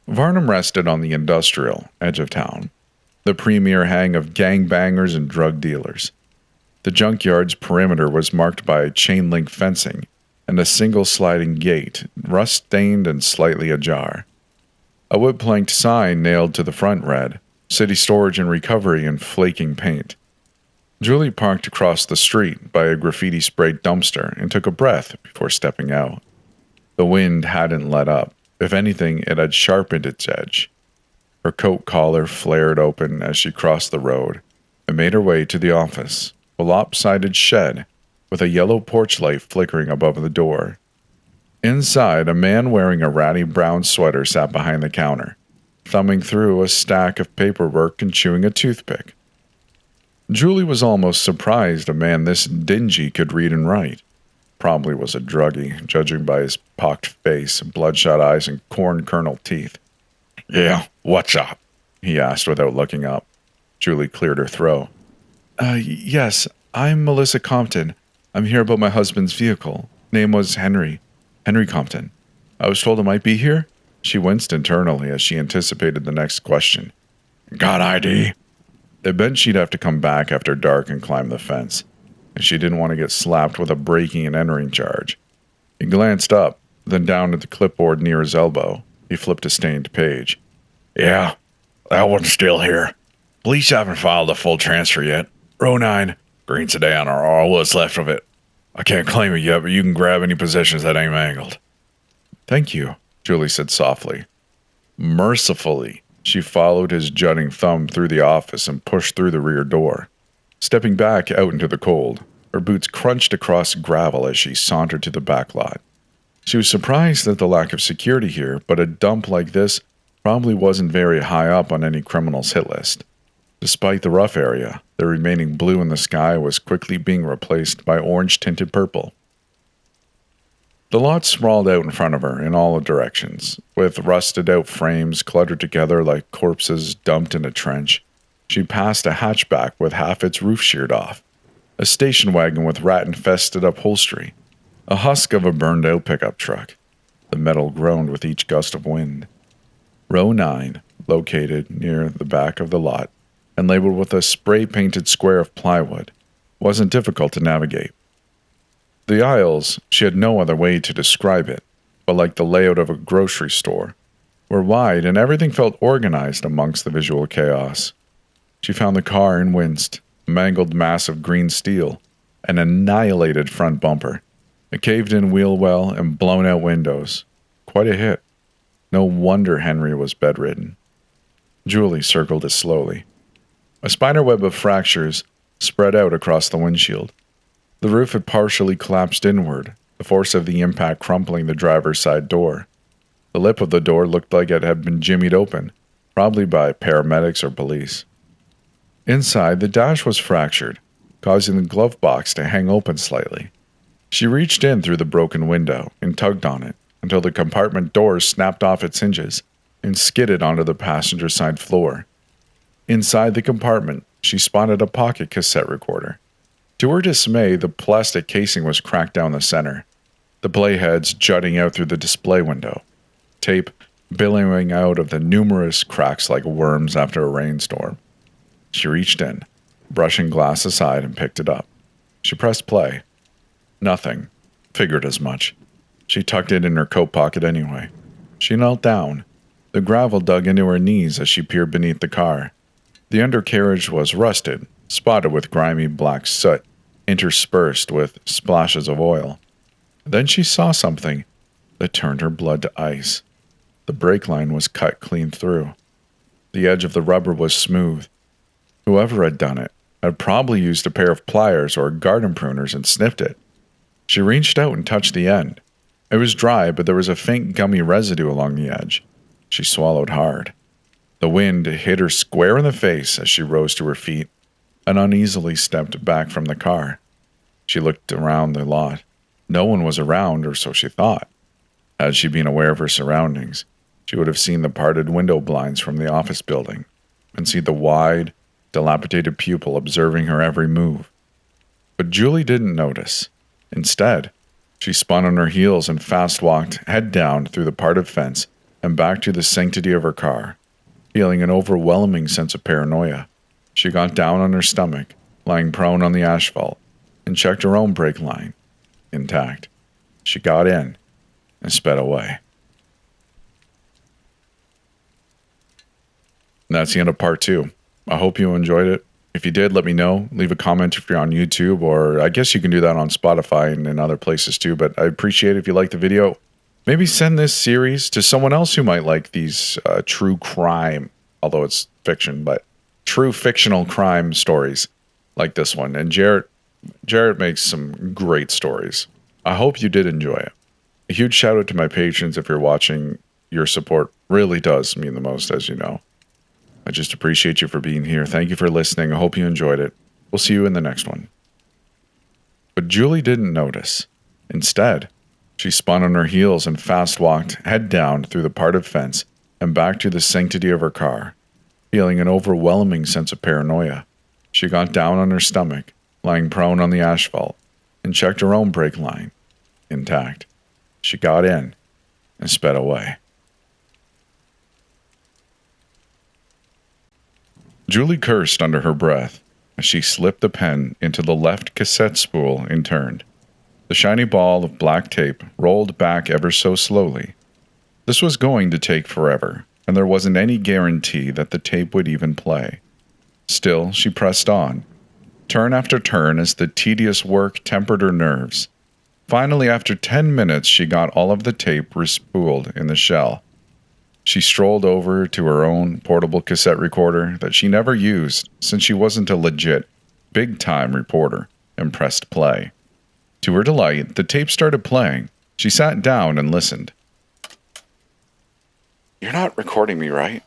Varnum rested on the industrial edge of town, the premier hang of gangbangers and drug dealers. The junkyard's perimeter was marked by chain-link fencing and a single sliding gate, rust-stained and slightly ajar. A wood-planked sign nailed to the front read, "City Storage and Recovery" in flaking paint. Julie parked across the street by a graffiti-sprayed dumpster and took a breath before stepping out. The wind hadn't let up. If anything, it had sharpened its edge. Her coat collar flared open as she crossed the road and made her way to the office, a lopsided shed with a yellow porch light flickering above the door. Inside, a man wearing a ratty brown sweater sat behind the counter, thumbing through a stack of paperwork and chewing a toothpick. Julie was almost surprised a man this dingy could read and write. Probably was a druggie, judging by his pocked face, bloodshot eyes, and corn kernel teeth. "Yeah, what's up?" he asked without looking up. Julie cleared her throat. Yes, I'm Melissa Compton. I'm here about my husband's vehicle. Name was Henry Compton. I was told it might be here." She winced internally as she anticipated the next question. "Got ID?" It meant she'd have to come back after dark and climb the fence, and she didn't want to get slapped with a breaking and entering charge. He glanced up, then down at the clipboard near his elbow. He flipped a stained page. "Yeah, that one's still here. Police haven't filed a full transfer yet. Row 9, green sedan or all what's left of it. I can't claim it yet, but you can grab any possessions that ain't mangled." "Thank you," Julie said softly. Mercifully, she followed his jutting thumb through the office and pushed through the rear door. Stepping back out into the cold, her boots crunched across gravel as she sauntered to the back lot. She was surprised at the lack of security here, but a dump like this probably wasn't very high up on any criminal's hit list. Despite the rough area, The remaining blue in the sky was quickly being replaced by orange-tinted purple. The lot sprawled out in front of her in all directions, with rusted-out frames cluttered together like corpses dumped in a trench. She passed a hatchback with half its roof sheared off, a station wagon with rat-infested upholstery, a husk of a burned-out pickup truck. The metal groaned with each gust of wind. Row 9, located near the back of the lot, and labeled with a spray-painted square of plywood, wasn't difficult to navigate. The aisles, she had no other way to describe it, but like the layout of a grocery store, were wide and everything felt organized amongst the visual chaos. She found the car and winced, a mangled mass of green steel, an annihilated front bumper, a caved-in wheel well and blown-out windows. Quite a hit. No wonder Henry was bedridden. Julie circled it slowly. A spiderweb of fractures spread out across the windshield. The roof had partially collapsed inward, the force of the impact crumpling the driver's side door. The lip of the door looked like it had been jimmied open, probably by paramedics or police. Inside, the dash was fractured, causing the glove box to hang open slightly. She reached in through the broken window and tugged on it until the compartment door snapped off its hinges and skidded onto the passenger side floor. Inside the compartment, she spotted a pocket cassette recorder. To her dismay, the plastic casing was cracked down the center, the playheads jutting out through the display window, tape billowing out of the numerous cracks like worms after a rainstorm. She reached in, brushing glass aside, and picked it up. She pressed play. Nothing. Figured as much. She tucked it in her coat pocket anyway. She knelt down. The gravel dug into her knees as she peered beneath the car. The undercarriage was rusted, spotted with grimy black soot, interspersed with splashes of oil. Then she saw something that turned her blood to ice. The brake line was cut clean through. The edge of the rubber was smooth. Whoever had done it had probably used a pair of pliers or garden pruners and snipped it. She reached out and touched the end. It was dry, but there was a faint gummy residue along the edge. She swallowed hard. The wind hit her square in the face as she rose to her feet and uneasily stepped back from the car. She looked around the lot. No one was around, or so she thought. Had she been aware of her surroundings, she would have seen the parted window blinds from the office building and seen the wide, dilapidated pupil observing her every move. But Julie didn't notice. Instead, she spun on her heels and fast-walked head down through the parted fence and back to the sanctity of her car, feeling an overwhelming sense of paranoia. She got down on her stomach, lying prone on the asphalt, and checked her own brake line. Intact. She got in and sped away. And that's the end of part 2. I hope you enjoyed it. If you did, let me know. Leave a comment if you're on YouTube, or I guess you can do that on Spotify and other places too, but I appreciate it if you like the video. Maybe send this series to someone else who might like these true crime, although it's fiction, but true fictional crime stories like this one. And Jarrett makes some great stories. I hope you did enjoy it. A huge shout out to my patrons if you're watching. Your support really does mean the most, as you know. I just appreciate you for being here. Thank you for listening. I hope you enjoyed it. We'll see you in the next one. But Julie didn't notice. Instead, she spun on her heels and fast-walked head down through the parted fence and back to the sanctity of her car, feeling an overwhelming sense of paranoia. She got down on her stomach, lying prone on the asphalt, and checked her own brake line. Intact. She got in and sped away. Julie cursed under her breath as she slipped the pen into the left cassette spool and turned. The shiny ball of black tape rolled back ever so slowly. This was going to take forever, and there wasn't any guarantee that the tape would even play. Still, she pressed on, turn after turn as the tedious work tempered her nerves. Finally, after 10 minutes, she got all of the tape respooled in the shell. She strolled over to her own portable cassette recorder that she never used since she wasn't a legit, big-time reporter, and pressed play. To her delight, the tape started playing. She sat down and listened. "You're not recording me, right?"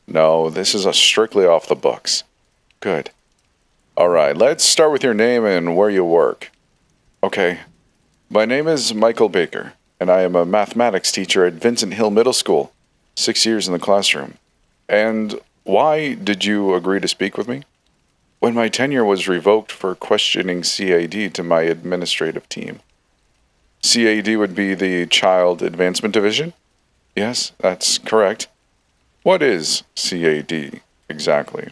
"No, this is strictly off the books." "Good. All right, let's start with your name and where you work. Okay, my name is Michael Baker, and I am a mathematics teacher at Vincent Hill Middle School, 6 years in the classroom. And why did you agree to speak with me? When my tenure was revoked for questioning CAD to my administrative team. CAD would be the Child Advancement Division? Yes, that's correct. What is CAD exactly?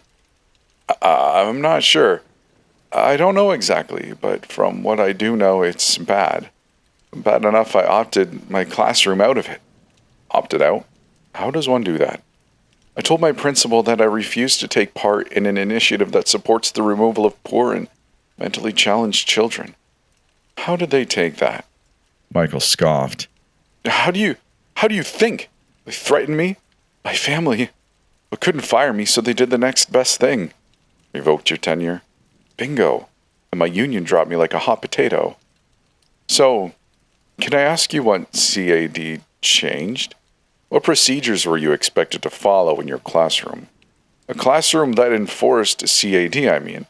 I'm not sure. I don't know exactly, but from what I do know, it's bad. Bad enough I opted my classroom out of it. Opted out? How does one do that? I told my principal that I refused to take part in an initiative that supports the removal of poor and mentally challenged children. How did they take that? Michael scoffed. How do you think? They threatened me, my family, but couldn't fire me, so they did the next best thing. Revoked your tenure. Bingo. And my union dropped me like a hot potato. So, can I ask you what CAD changed? What procedures were you expected to follow in your classroom? A classroom that enforced CAD, I mean.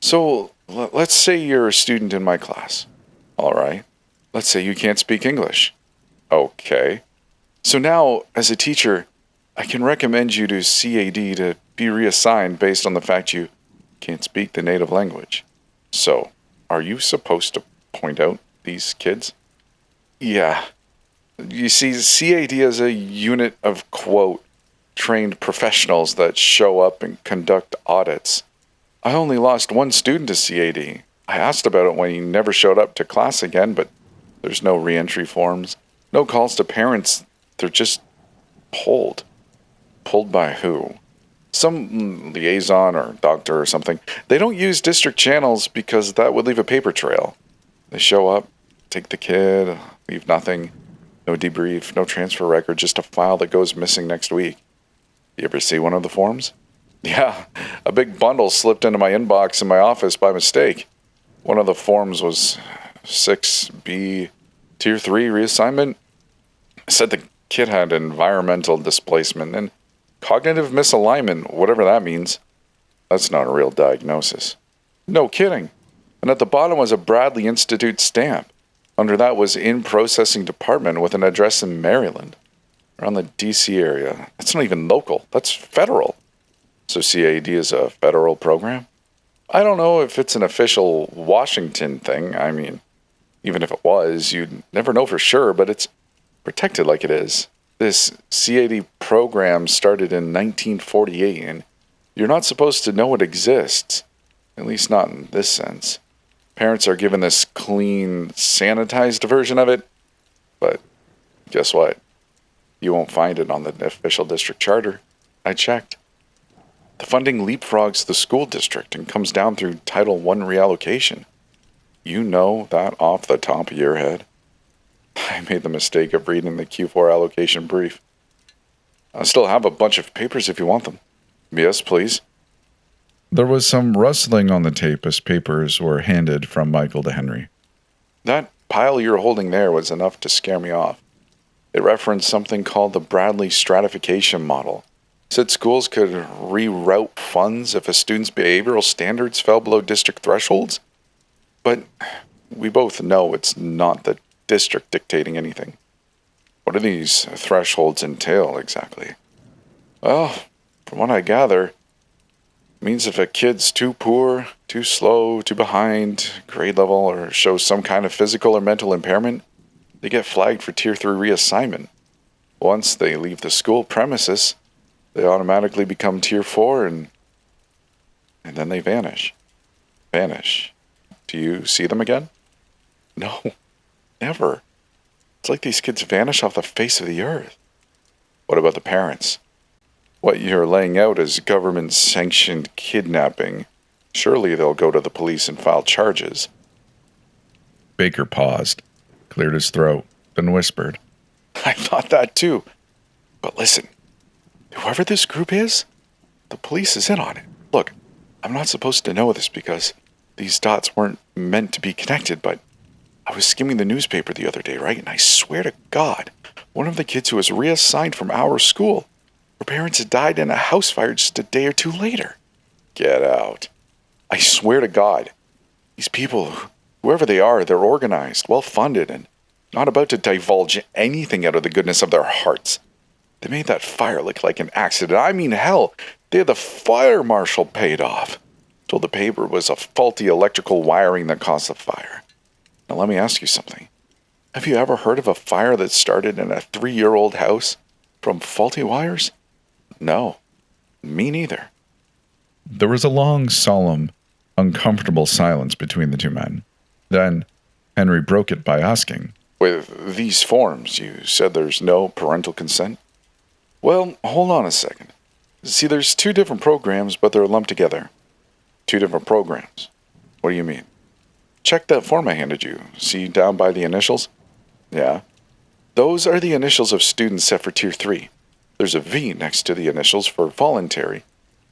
So, let's say you're a student in my class. All right. Let's say you can't speak English. Okay. So now, as a teacher, I can recommend you to CAD to be reassigned based on the fact you can't speak the native language. So, are you supposed to point out these kids? Yeah. You see, CAD is a unit of, quote, trained professionals that show up and conduct audits. I only lost one student to CAD. I asked about it when he never showed up to class again, but there's no reentry forms, no calls to parents. They're just pulled. Pulled by who? Some liaison or doctor or something. They don't use district channels because that would leave a paper trail. They show up, take the kid, leave nothing. No debrief, no transfer record, just a file that goes missing next week. You ever see one of the forms? Yeah, a big bundle slipped into my inbox in my office by mistake. One of the forms was 6B, Tier 3 reassignment. It said the kid had environmental displacement and cognitive misalignment, whatever that means. That's not a real diagnosis. No kidding. And at the bottom was a Bradley Institute stamp. Under that was in processing department with an address in Maryland, around the D.C. area. That's not even local. That's federal. So CAD is a federal program? I don't know if it's an official Washington thing. I mean, even if it was, you'd never know for sure, but it's protected like it is. This CAD program started in 1948, and you're not supposed to know it exists. At least not in this sense. Parents are given this clean, sanitized version of it, but guess what? You won't find it on the official district charter. I checked. The funding leapfrogs the school district and comes down through Title I reallocation. You know that off the top of your head? I made the mistake of reading the Q4 allocation brief. I still have a bunch of papers if you want them. Yes, please. There was some rustling on the tape as papers were handed from Michael to Henry. That pile you're holding there was enough to scare me off. It referenced something called the Bradley stratification model. It said schools could reroute funds if a student's behavioral standards fell below district thresholds. But we both know it's not the district dictating anything. What do these thresholds entail exactly? Well, from what I gather, means if a kid's too poor, too slow, too behind, grade level, or shows some kind of physical or mental impairment, they get flagged for Tier 3 reassignment. Once they leave the school premises, they automatically become Tier 4 and then they vanish. Vanish. Do you see them again? No, never. It's like these kids vanish off the face of the earth. What about the parents? What you're laying out is government-sanctioned kidnapping. Surely they'll go to the police and file charges. Baker paused, cleared his throat, then whispered. I thought that too. But listen, whoever this group is, the police is in on it. Look, I'm not supposed to know this because these dots weren't meant to be connected, but I was skimming the newspaper the other day, right? And I swear to God, one of the kids who was reassigned from our school, her parents had died in a house fire just a day or two later. Get out. I swear to God, these people, whoever they are, they're organized, well-funded, and not about to divulge anything out of the goodness of their hearts. They made that fire look like an accident. I mean, hell, they had the fire marshal paid off. Told the paper it was a faulty electrical wiring that caused the fire. Now let me ask you something. Have you ever heard of a fire that started in a 3-year-old house from faulty wires? No, me neither. There was a long, solemn, uncomfortable silence between the two men. Then Henry broke it by asking, With these forms, you said there's no parental consent? Well, hold on a second. See, there's 2 different programs, but they're lumped together. 2 different programs. What do you mean? Check that form I handed you. See down by the initials? Yeah. Those are the initials of students set for Tier 3. There's a V next to the initials for voluntary,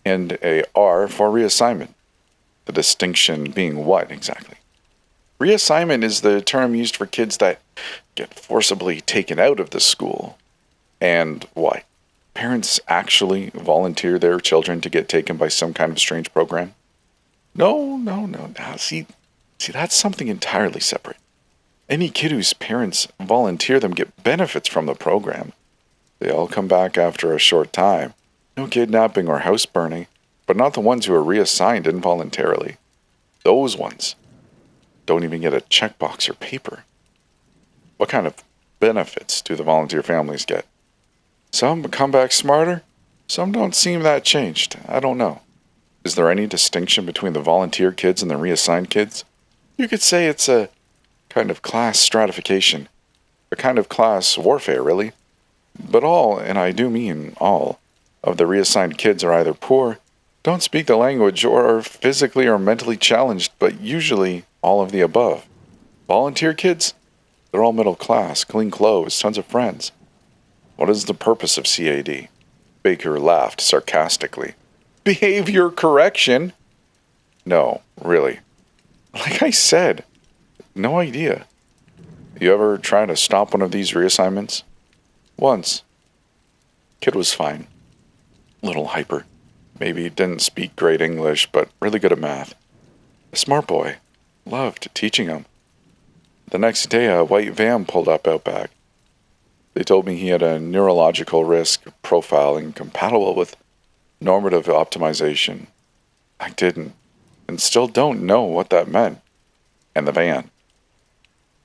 and a R for reassignment. The distinction being what, exactly? Reassignment is the term used for kids that get forcibly taken out of the school. And what? Parents actually volunteer their children to get taken by some kind of strange program? No. See, that's something entirely separate. Any kid whose parents volunteer them get benefits from the program. They all come back after a short time. No kidnapping or house burning, but not the ones who are reassigned involuntarily. Those ones don't even get a checkbox or paper. What kind of benefits do the volunteer families get? Some come back smarter, some don't seem that changed. I don't know. Is there any distinction between the volunteer kids and the reassigned kids? You could say it's a kind of class stratification, a kind of class warfare, really. But all, and I do mean all, of the reassigned kids are either poor, don't speak the language, or are physically or mentally challenged, but usually all of the above. Volunteer kids? They're all middle class, clean clothes, tons of friends. What is the purpose of CAD? Baker laughed sarcastically. Behavior correction? No, really. Like I said, no idea. You ever try to stop one of these reassignments? Once. Kid was fine. Little hyper. Maybe didn't speak great English, but really good at math. A smart boy. Loved teaching him. The next day, a white van pulled up out back. They told me he had a neurological risk profile incompatible with normative optimization. I didn't, and still don't know what that meant. And the van.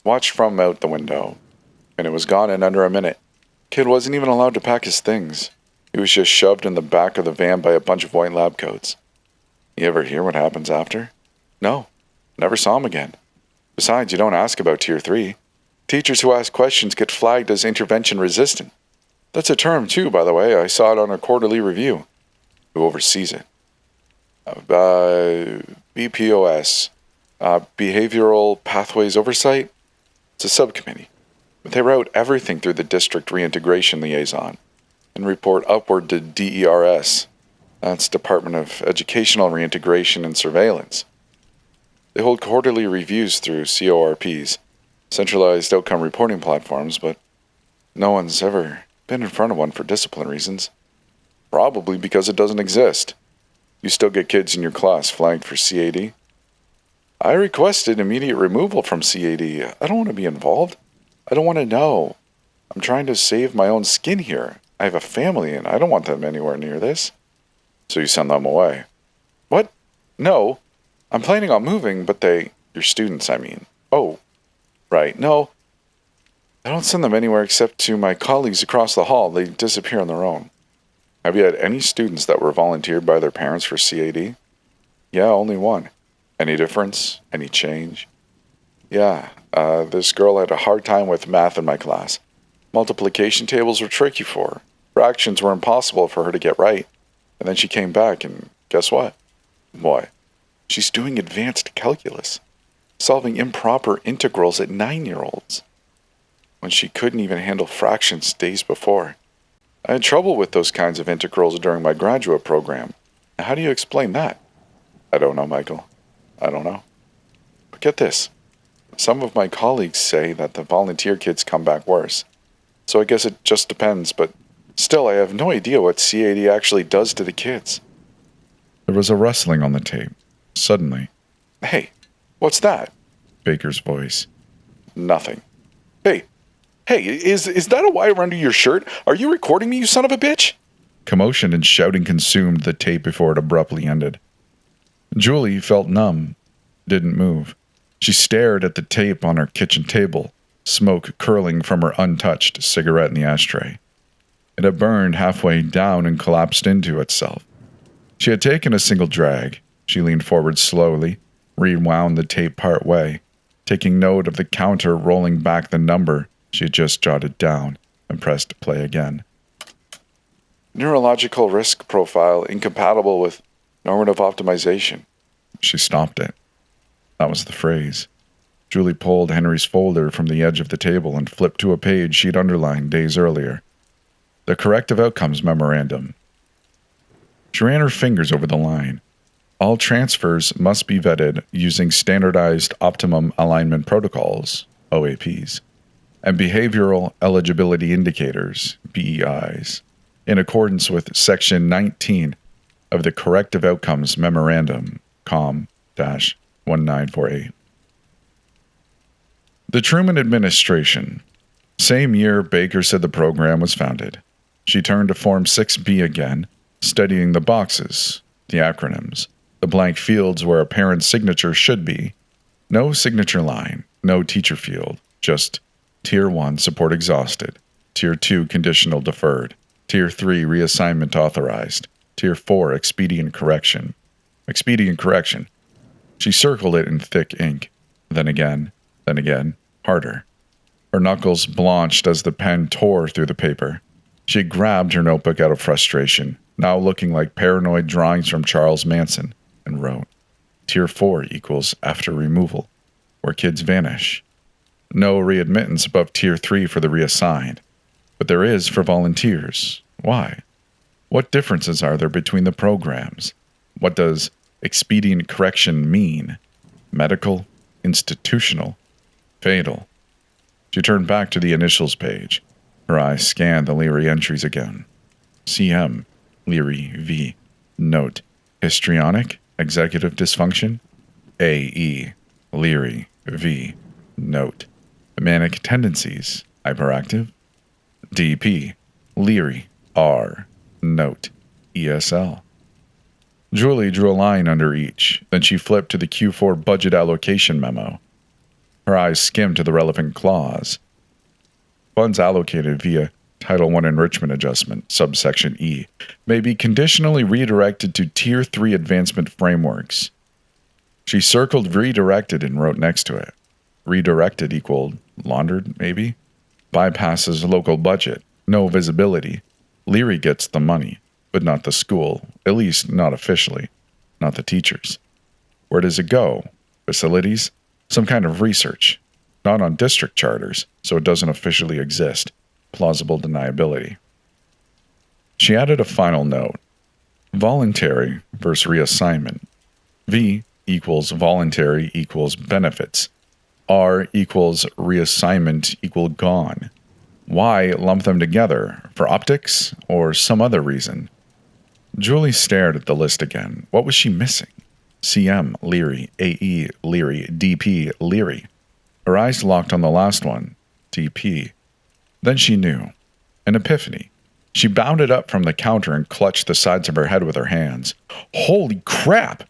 Watched from out the window, and it was gone in under a minute. Kid wasn't even allowed to pack his things. He was just shoved in the back of the van by a bunch of white lab coats. You ever hear what happens after? No, never saw him again. Besides, you don't ask about Tier 3. Teachers who ask questions get flagged as intervention resistant. That's a term too, by the way. I saw it on a quarterly review. Who oversees it? BPOS. Behavioral Pathways Oversight. It's a subcommittee. But they route everything through the district reintegration liaison and report upward to DERS. That's Department of Educational Reintegration and Surveillance. They hold quarterly reviews through CORPs, centralized outcome reporting platforms, but no one's ever been in front of one for discipline reasons. Probably because it doesn't exist. You still get kids in your class flagged for CAD? I requested immediate removal from CAD. I don't want to be involved. I don't want to know. I'm trying to save my own skin here. I have a family and I don't want them anywhere near this. So you send them away. What? No. I'm planning on moving, but your students, I mean. Oh, right. No. I don't send them anywhere except to my colleagues across the hall. They disappear on their own. Have you had any students that were volunteered by their parents for CAD? Yeah, only one. Any difference? Any change? Yeah, this girl had a hard time with math in my class. Multiplication tables were tricky for her. Fractions were impossible for her to get right. And then she came back and guess what? What? She's doing advanced calculus. Solving improper integrals at 9-year-olds. When she couldn't even handle fractions days before. I had trouble with those kinds of integrals during my graduate program. How do you explain that? I don't know, Michael. I don't know. But get this. Some of my colleagues say that the volunteer kids come back worse. So I guess it just depends, but still I have no idea what CAD actually does to the kids. There was a rustling on the tape. Suddenly, "Hey, what's that?" Baker's voice. "Nothing." Hey, is that a wire under your shirt? Are you recording me, you son of a bitch?" Commotion and shouting consumed the tape before it abruptly ended. Julie felt numb, didn't move. She stared at the tape on her kitchen table, smoke curling from her untouched cigarette in the ashtray. It had burned halfway down and collapsed into itself. She had taken a single drag. She leaned forward slowly, rewound the tape part way, taking note of the counter rolling back the number she had just jotted down, and pressed play again. "Neurological risk profile incompatible with normative optimization." She stopped it. That was the phrase. Julie pulled Henry's folder from the edge of the table and flipped to a page she'd underlined days earlier. The corrective outcomes memorandum. She ran her fingers over the line. All transfers must be vetted using standardized optimum alignment protocols, OAPs, and behavioral eligibility indicators, BEIs, in accordance with Section 19 of the Corrective Outcomes Memorandum, COM-1948. The Truman Administration. Same year Baker said the program was founded. She turned to Form 6B again, studying the boxes, the acronyms, the blank fields where a parent's signature should be. No signature line, no teacher field, just Tier 1 support exhausted, Tier 2 conditional deferred, Tier 3 reassignment authorized, Tier 4 expedient correction. Expedient correction. She circled it in thick ink. Then again, harder. Her knuckles blanched as the pen tore through the paper. She grabbed her notebook out of frustration, now looking like paranoid drawings from Charles Manson, and wrote, Tier 4 equals after removal, where kids vanish. No readmittance above Tier 3 for the reassigned, but there is for volunteers. Why? What differences are there between the programs? What does expedient correction mean? Medical, institutional, fatal. She turned back to the initials page. Her eyes scanned the Leary entries again. CM, Leary V. Note, histrionic, executive dysfunction. AE, Leary V. Note, manic tendencies, hyperactive. DP, Leary R. Note, ESL. Julie drew a line under each, then she flipped to the Q4 budget allocation memo. Her eyes skimmed to the relevant clause. Funds allocated via Title I Enrichment Adjustment, subsection E, may be conditionally redirected to Tier 3 advancement frameworks. She circled redirected and wrote next to it. Redirected equaled laundered, maybe? Bypasses local budget, no visibility. Leary gets the money, but not the school, at least not officially, not the teachers. Where does it go? Facilities? Some kind of research. Not on district charters, so it doesn't officially exist. Plausible deniability. She added a final note. Voluntary versus reassignment. V equals voluntary equals benefits. R equals reassignment equal gone. Why lump them together? For optics or some other reason? Julie stared at the list again. What was she missing? CM, Leary, AE, Leary, DP, Leary. Her eyes locked on the last one, DP. Then she knew. An epiphany. She bounded up from the counter and clutched the sides of her head with her hands. Holy crap!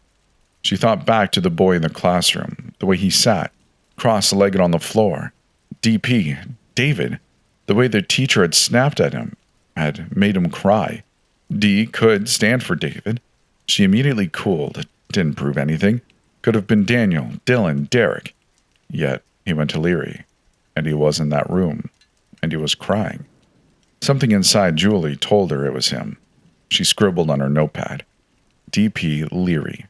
She thought back to the boy in the classroom, the way he sat, cross-legged on the floor. DP, David, the way the teacher had snapped at him, had made him cry. D could stand for David. She immediately cooled. It didn't prove anything. Could have been Daniel, Dylan, Derek. Yet he went to Leary, and he was in that room, and he was crying. Something inside Julie told her it was him. She scribbled on her notepad. DP Leary.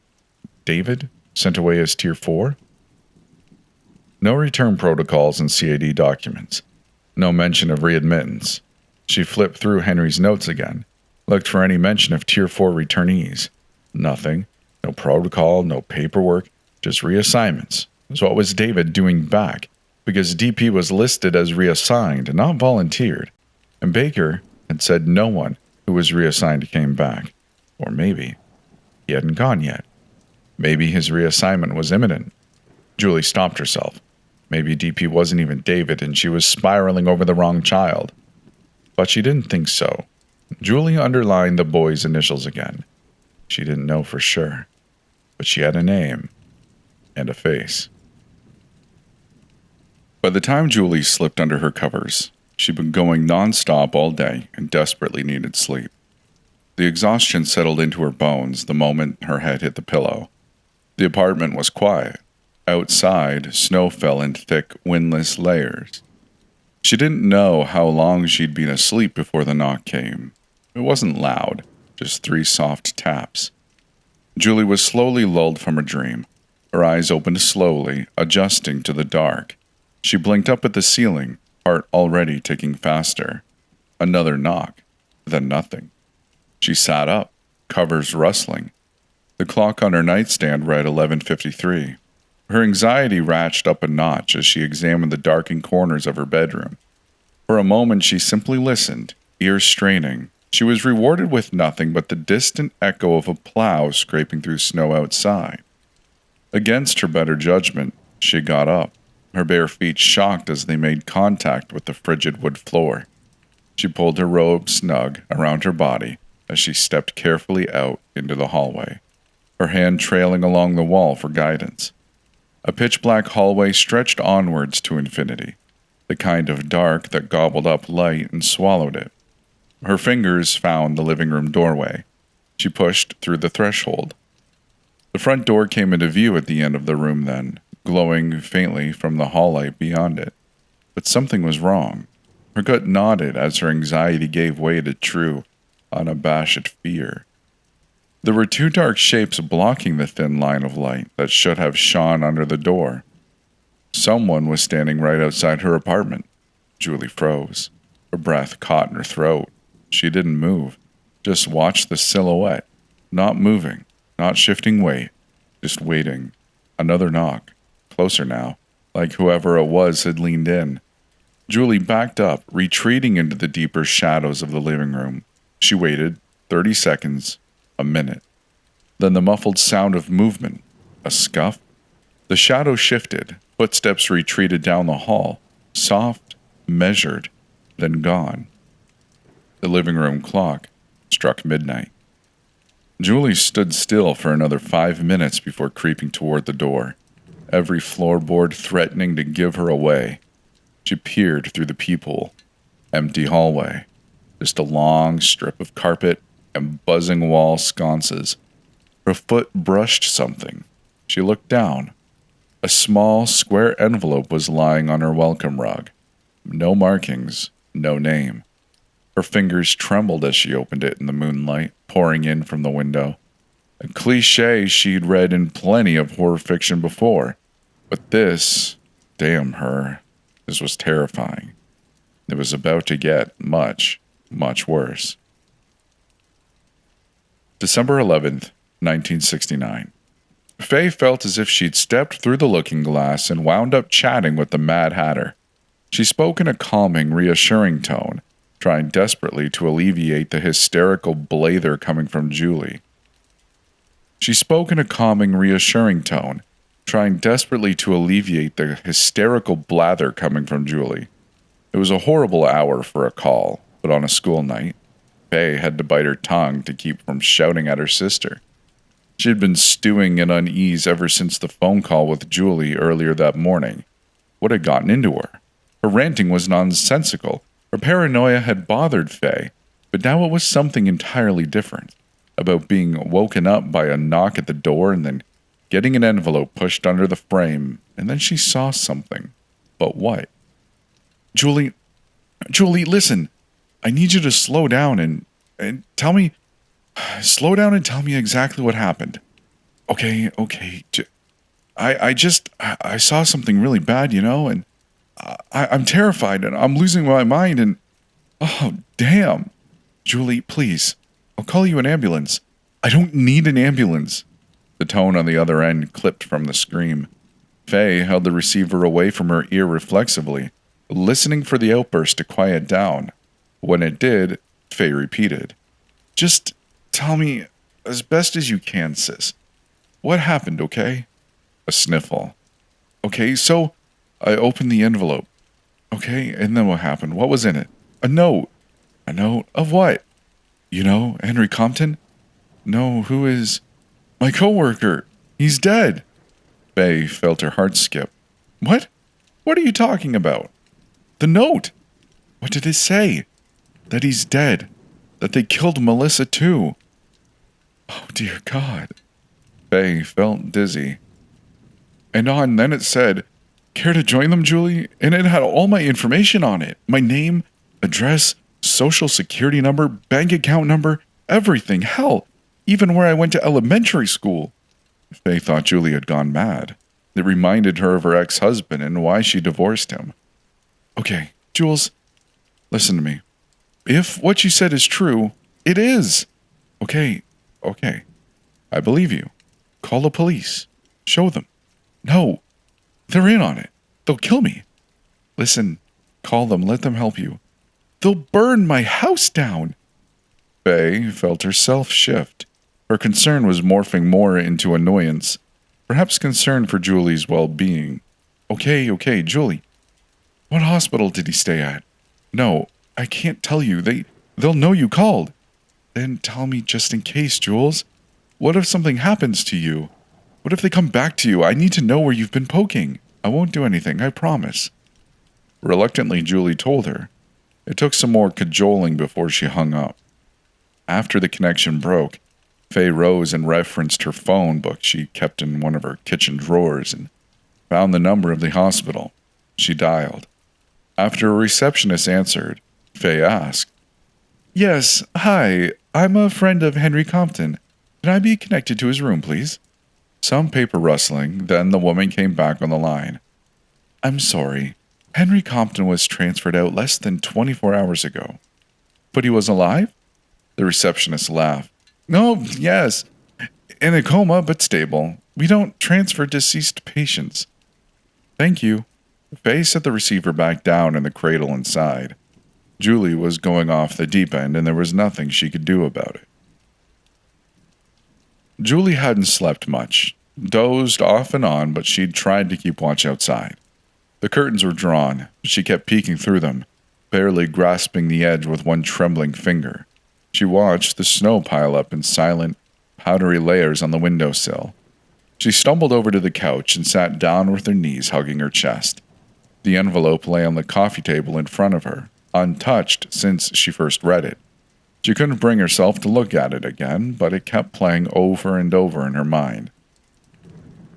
David? Sent away as Tier 4? No return protocols in CAD documents. No mention of readmittance. She flipped through Henry's notes again, looked for any mention of Tier 4 returnees. Nothing. No protocol, no paperwork, just reassignments. So what was David doing back? Because DP was listed as reassigned, not volunteered. And Baker had said no one who was reassigned came back. Or maybe he hadn't gone yet. Maybe his reassignment was imminent. Julie stopped herself. Maybe DP wasn't even David and she was spiraling over the wrong child. But she didn't think so. Julie underlined the boy's initials again. She didn't know for sure, but she had a name and a face. By the time Julie slipped under her covers, she'd been going non-stop all day and desperately needed sleep. The exhaustion settled into her bones the moment her head hit the pillow. The apartment was quiet. Outside, snow fell in thick, windless layers. She didn't know how long she'd been asleep before the knock came. It wasn't loud, just 3 soft taps. Julie was slowly lulled from her dream. Her eyes opened slowly, adjusting to the dark. She blinked up at the ceiling, heart already ticking faster. Another knock, then nothing. She sat up, covers rustling. The clock on her nightstand read 11:53. Her anxiety ratcheted up a notch as she examined the darkened corners of her bedroom. For a moment she simply listened, ears straining. She was rewarded with nothing but the distant echo of a plow scraping through snow outside. Against her better judgment, she got up, her bare feet shocked as they made contact with the frigid wood floor. She pulled her robe snug around her body as she stepped carefully out into the hallway, her hand trailing along the wall for guidance. A pitch-black hallway stretched onwards to infinity, the kind of dark that gobbled up light and swallowed it. Her fingers found the living room doorway. She pushed through the threshold. The front door came into view at the end of the room then, glowing faintly from the hall light beyond it. But something was wrong. Her gut nodded as her anxiety gave way to true, unabashed fear. There were 2 dark shapes blocking the thin line of light that should have shone under the door. Someone was standing right outside her apartment. Julie froze. Her breath caught in her throat. She didn't move, just watched the silhouette, not moving, not shifting weight, just waiting. Another knock, closer now, like whoever it was had leaned in. Julie backed up, retreating into the deeper shadows of the living room. She waited, 30 seconds, a minute. Then the muffled sound of movement, a scuff. The shadow shifted, footsteps retreated down the hall, soft, measured, then gone. The living room clock struck midnight. Julie stood still for another 5 minutes before creeping toward the door, every floorboard threatening to give her away. She peered through the peephole. Empty hallway. Just a long strip of carpet and buzzing wall sconces. Her foot brushed something. She looked down. A small, square envelope was lying on her welcome rug. No markings, no name. Her fingers trembled as she opened it in the moonlight, pouring in from the window. A cliché she'd read in plenty of horror fiction before. But this, damn her, this was terrifying. It was about to get much, much worse. December 11th, 1969. Faye felt as if she'd stepped through the looking glass and wound up chatting with the Mad Hatter. She spoke in a calming, reassuring tone, trying desperately to alleviate the hysterical blather coming from Julie. It was a horrible hour for a call, but on a school night, Faye had to bite her tongue to keep from shouting at her sister. She had been stewing in unease ever since the phone call with Julie earlier that morning. What had gotten into her? Her ranting was nonsensical. Her paranoia had bothered Faye, but now it was something entirely different, about being woken up by a knock at the door and then getting an envelope pushed under the frame, and then she saw something. But what? Julie, listen. I need you to slow down and tell me exactly what happened. Okay. I saw something really bad, and I'm terrified and I'm losing my mind and, oh, damn. Julie, please, I'll call you an ambulance. I don't need an ambulance. The tone on the other end clipped from the scream. Faye held the receiver away from her ear reflexively, listening for the outburst to quiet down. When it did, Faye repeated, "Just tell me as best as you can, sis. What happened, okay? A sniffle. Okay, so I opened the envelope. Okay, and then what happened? What was in it? A note. A note of what? You know, Henry Compton? No, who is? My coworker. He's dead. Faye felt her heart skip. What? What are you talking about? The note. What did it say? That he's dead. That they killed Melissa too. Oh, dear God. Faye felt dizzy. And then it said, care to join them, Julie? And it had all my information on it. My name, address, social security number, bank account number, everything. Hell, even where I went to elementary school. Faye thought Julie had gone mad. It reminded her of her ex-husband and why she divorced him. Okay, Jules, listen to me. If what you said is true, it is. Okay. I believe you. Call the police. Show them. No, they're in on it. They'll kill me. Listen, call them. Let them help you. They'll burn my house down. Faye felt herself shift. Her concern was morphing more into annoyance, perhaps concern for Julie's well-being. Okay, Julie. What hospital did he stay at? No, I can't tell you. They'll know you called. Then tell me just in case, Jules. What if something happens to you? What if they come back to you? I need to know where you've been poking. I won't do anything, I promise. Reluctantly, Julie told her. It took some more cajoling before she hung up. After the connection broke, Faye rose and referenced her phone book she kept in one of her kitchen drawers and found the number of the hospital. She dialed. After a receptionist answered, Faye asked, Yes, hi, I'm a friend of Henry Compton. Can I be connected to his room, please? Some paper rustling, then the woman came back on the line. I'm sorry. Henry Compton was transferred out less than 24 hours ago. But he was alive? The receptionist laughed. Oh, yes. In a coma, but stable. We don't transfer deceased patients. Thank you. Faye set the receiver back down in the cradle inside. Julie was going off the deep end, and there was nothing she could do about it. Julie hadn't slept much, dozed off and on, but she'd tried to keep watch outside. The curtains were drawn, but she kept peeking through them, barely grasping the edge with one trembling finger. She watched the snow pile up in silent, powdery layers on the windowsill. She stumbled over to the couch and sat down with her knees hugging her chest. The envelope lay on the coffee table in front of her, untouched since she first read it. She couldn't bring herself to look at it again, but it kept playing over and over in her mind.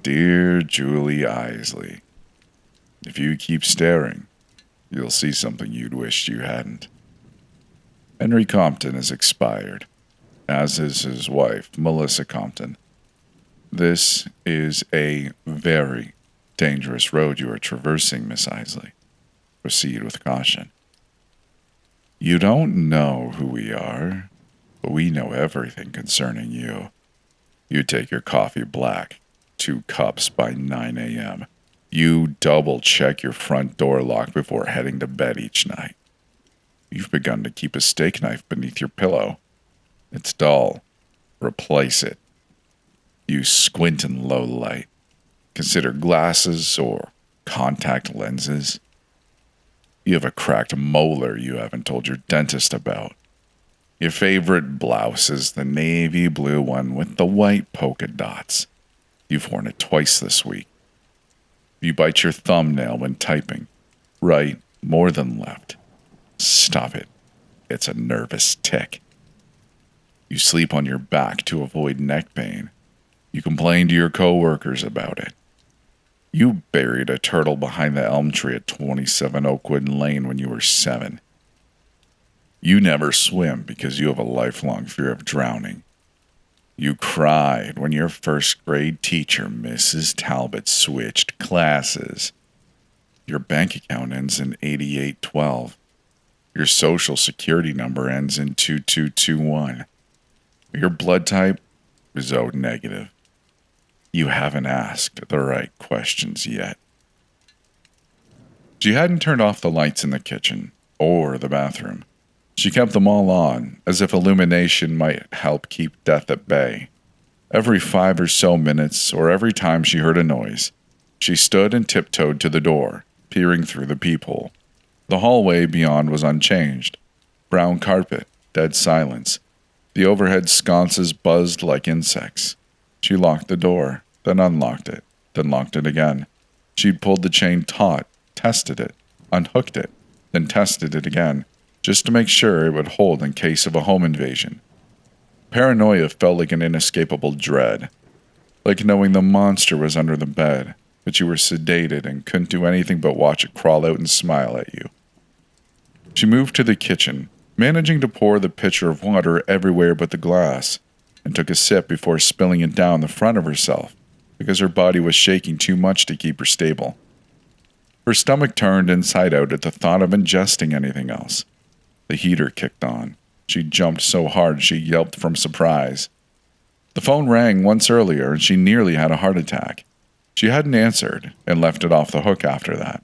Dear Julie Eisley, if you keep staring, you'll see something you'd wished you hadn't. Henry Compton is expired, as is his wife, Melissa Compton. This is a very dangerous road you are traversing, Miss Eisley. Proceed with caution. You don't know who we are, but we know everything concerning you. You take your coffee black, 2 cups by 9 a.m. You double-check your front door lock before heading to bed each night. You've begun to keep a steak knife beneath your pillow. It's dull. Replace it. You squint in low light. Consider glasses or contact lenses. You have a cracked molar you haven't told your dentist about. Your favorite blouse is the navy blue one with the white polka dots. You've worn it twice this week. You bite your thumbnail when typing. Right more than left. Stop it. It's a nervous tic. You sleep on your back to avoid neck pain. You complain to your coworkers about it. You buried a turtle behind the elm tree at 27 Oakwood Lane when you were 7. You never swim because you have a lifelong fear of drowning. You cried when your first grade teacher, Mrs. Talbot, switched classes. Your bank account ends in 8812. Your social security number ends in 2221. Your blood type is O negative. You haven't asked the right questions yet. She hadn't turned off the lights in the kitchen or the bathroom. She kept them all on, as if illumination might help keep death at bay. Every 5 or so minutes, or every time she heard a noise, she stood and tiptoed to the door, peering through the peephole. The hallway beyond was unchanged. Brown carpet, dead silence. The overhead sconces buzzed like insects. She locked the door, then unlocked it, then locked it again. She'd pulled the chain taut, tested it, unhooked it, then tested it again, just to make sure it would hold in case of a home invasion. Paranoia felt like an inescapable dread, like knowing the monster was under the bed, but you were sedated and couldn't do anything but watch it crawl out and smile at you. She moved to the kitchen, managing to pour the pitcher of water everywhere but the glass, and took a sip before spilling it down the front of herself, because her body was shaking too much to keep her stable. Her stomach turned inside out at the thought of ingesting anything else. The heater kicked on. She jumped so hard she yelped from surprise. The phone rang once earlier and she nearly had a heart attack. She hadn't answered and left it off the hook after that.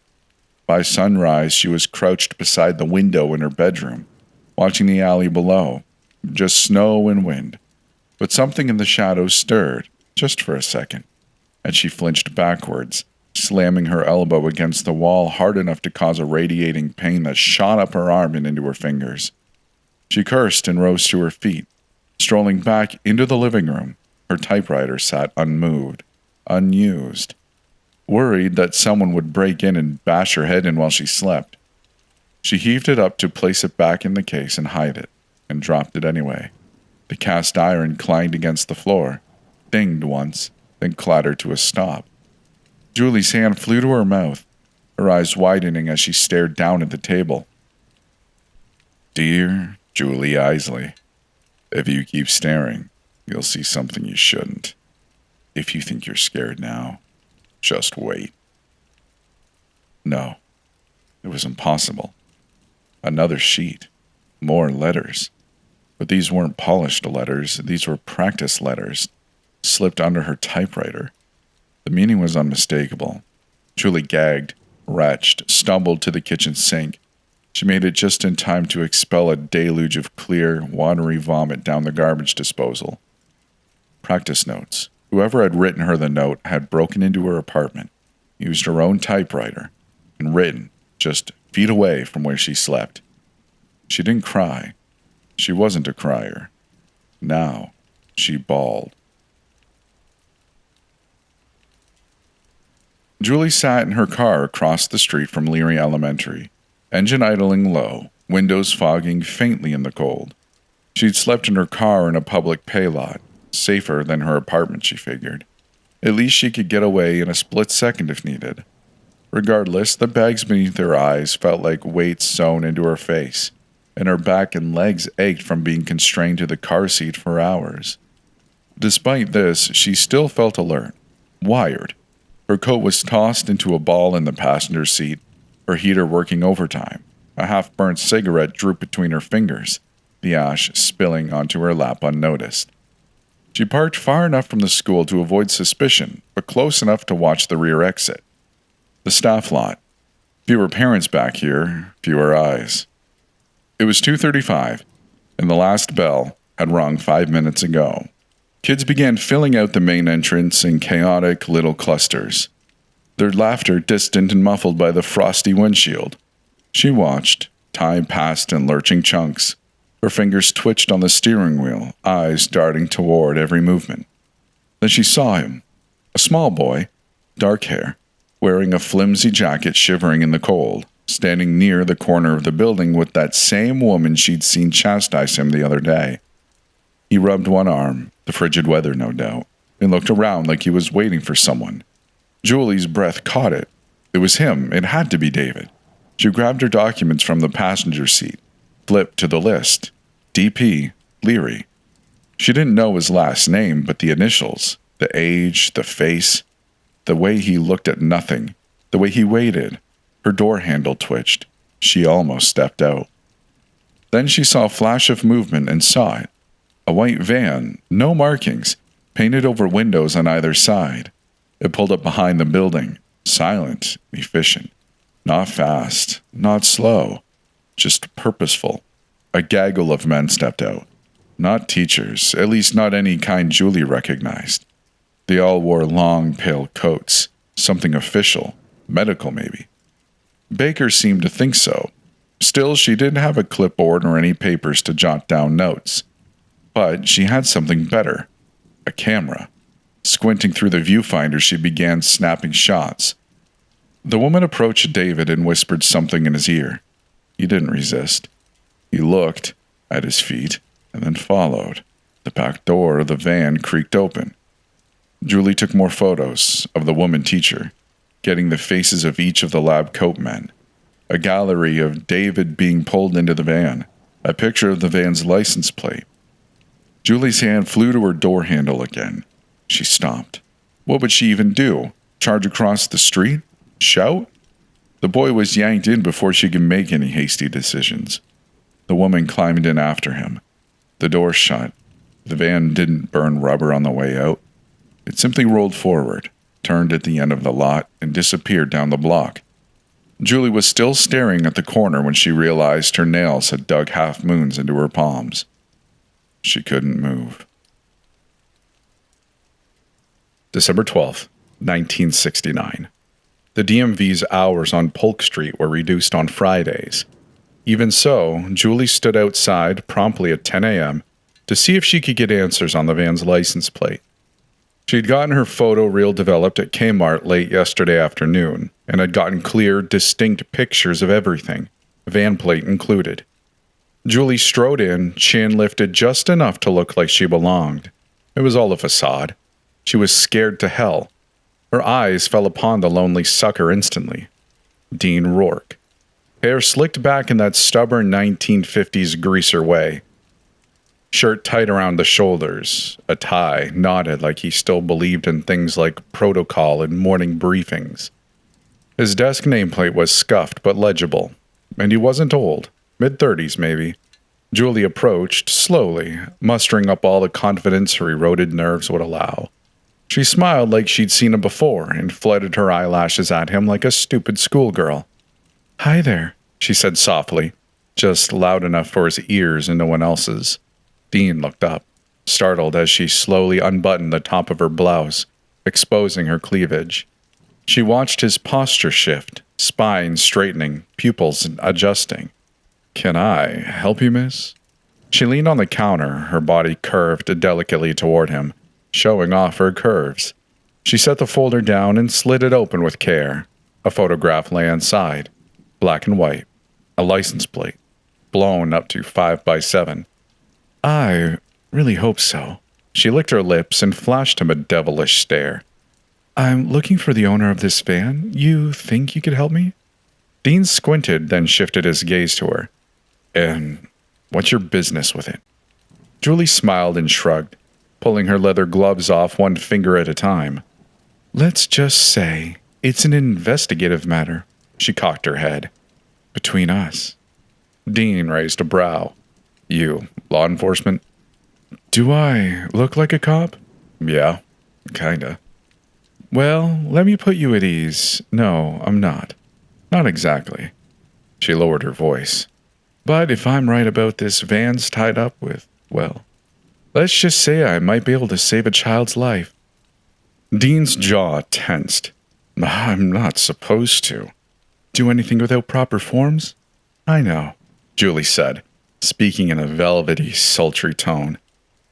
By sunrise, she was crouched beside the window in her bedroom, watching the alley below, just snow and wind. But something in the shadows stirred, just for a second, and she flinched backwards, slamming her elbow against the wall hard enough to cause a radiating pain that shot up her arm and into her fingers. She cursed and rose to her feet. Strolling back into the living room, her typewriter sat unmoved, unused, worried that someone would break in and bash her head in while she slept. She heaved it up to place it back in the case and hide it, and dropped it anyway. The cast iron clanged against the floor, dinged once, then clattered to a stop. Julie's hand flew to her mouth, her eyes widening as she stared down at the table. Dear Julie Eisley, if you keep staring, you'll see something you shouldn't. If you think you're scared now, just wait. No, it was impossible. Another sheet, more letters. But these weren't polished letters, these were practice letters, slipped under her typewriter. The meaning was unmistakable. Julie gagged, retched, stumbled to the kitchen sink. She made it just in time to expel a deluge of clear, watery vomit down the garbage disposal. Practice notes. Whoever had written her the note had broken into her apartment, used her own typewriter, and written just feet away from where she slept. She didn't cry. She wasn't a crier. Now, she bawled. Julie sat in her car across the street from Leary Elementary, engine idling low, windows fogging faintly in the cold. She'd slept in her car in a public pay lot, safer than her apartment, she figured. At least she could get away in a split second if needed. Regardless, the bags beneath her eyes felt like weights sewn into her face, and her back and legs ached from being constrained to the car seat for hours. Despite this, she still felt alert, wired. Her coat was tossed into a ball in the passenger seat, her heater working overtime. A half-burnt cigarette drooped between her fingers, the ash spilling onto her lap unnoticed. She parked far enough from the school to avoid suspicion, but close enough to watch the rear exit. The staff lot. Fewer parents back here, fewer eyes. It was 2:35, and the last bell had rung 5 minutes ago. Kids began filling out the main entrance in chaotic little clusters, their laughter distant and muffled by the frosty windshield. She watched, time passed in lurching chunks. Her fingers twitched on the steering wheel, eyes darting toward every movement. Then she saw him, a small boy, dark hair, wearing a flimsy jacket shivering in the cold, standing near the corner of the building with that same woman she'd seen chastise him the other day. He rubbed one arm, the frigid weather no doubt, and looked around like he was waiting for someone. Julie's breath caught it. It was him. It had to be David. She grabbed her documents from the passenger seat, flipped to the list. DP, Leary. She didn't know his last name, but the initials, the age, the face, the way he looked at nothing, the way he waited. Her door handle twitched. She almost stepped out. Then she saw a flash of movement and saw it. A white van, no markings, painted over windows on either side. It pulled up behind the building, silent, efficient. Not fast, not slow, just purposeful. A gaggle of men stepped out. Not teachers, at least not any kind Julie recognized. They all wore long, pale coats, something official, medical maybe. Baker seemed to think so. Still, she didn't have a clipboard or any papers to jot down notes. But she had something better, a camera. Squinting through the viewfinder, she began snapping shots. The woman approached David and whispered something in his ear. He didn't resist. He looked at his feet and then followed. The back door of the van creaked open. Julie took more photos of the woman teacher, getting the faces of each of the lab coat men. A gallery of David being pulled into the van, a picture of the van's license plate. Julie's hand flew to her door handle again. She stopped. What would she even do? Charge across the street? Shout? The boy was yanked in before she could make any hasty decisions. The woman climbed in after him. The door shut. The van didn't burn rubber on the way out. It simply rolled forward, turned at the end of the lot, and disappeared down the block. Julie was still staring at the corner when she realized her nails had dug half moons into her palms. She couldn't move. December 12th, 1969. The DMV's hours on Polk Street were reduced on Fridays. Even so, Julie stood outside promptly at 10 a.m. to see if she could get answers on the van's license plate. She'd gotten her photo reel developed at Kmart late yesterday afternoon and had gotten clear, distinct pictures of everything, van plate included. Julie strode in, chin lifted just enough to look like she belonged. It was all a facade. She was scared to hell. Her eyes fell upon the lonely sucker instantly. Dean Rourke. Hair slicked back in that stubborn 1950s greaser way. Shirt tight around the shoulders, a tie knotted like he still believed in things like protocol and morning briefings. His desk nameplate was scuffed but legible, and he wasn't old, mid-30s maybe. Julie approached, slowly, mustering up all the confidence her eroded nerves would allow. She smiled like she'd seen him before and fluttered her eyelashes at him like a stupid schoolgirl. "Hi there," she said softly, just loud enough for his ears and no one else's. Dean looked up, startled as she slowly unbuttoned the top of her blouse, exposing her cleavage. She watched his posture shift, spine straightening, pupils adjusting. "Can I help you, miss?" She leaned on the counter, her body curved delicately toward him, showing off her curves. She set the folder down and slid it open with care. A photograph lay inside, black and white, a license plate, blown up to 5x7. "I really hope so." She licked her lips and flashed him a devilish stare. "I'm looking for the owner of this van. You think you could help me?" Dean squinted, then shifted his gaze to her. "And what's your business with it?" Julie smiled and shrugged, pulling her leather gloves off one finger at a time. "Let's just say it's an investigative matter." She cocked her head. "Between us." Dean raised a brow. "You, law enforcement?" "Do I look like a cop?" "Yeah, kinda." "Well, let me put you at ease. No, I'm not. Not exactly." She lowered her voice. "But if I'm right about this van's tied up with, well, let's just say I might be able to save a child's life." Dean's jaw tensed. "I'm not supposed to." "Do anything without proper forms?" "I know," Julie said, speaking in a velvety, sultry tone.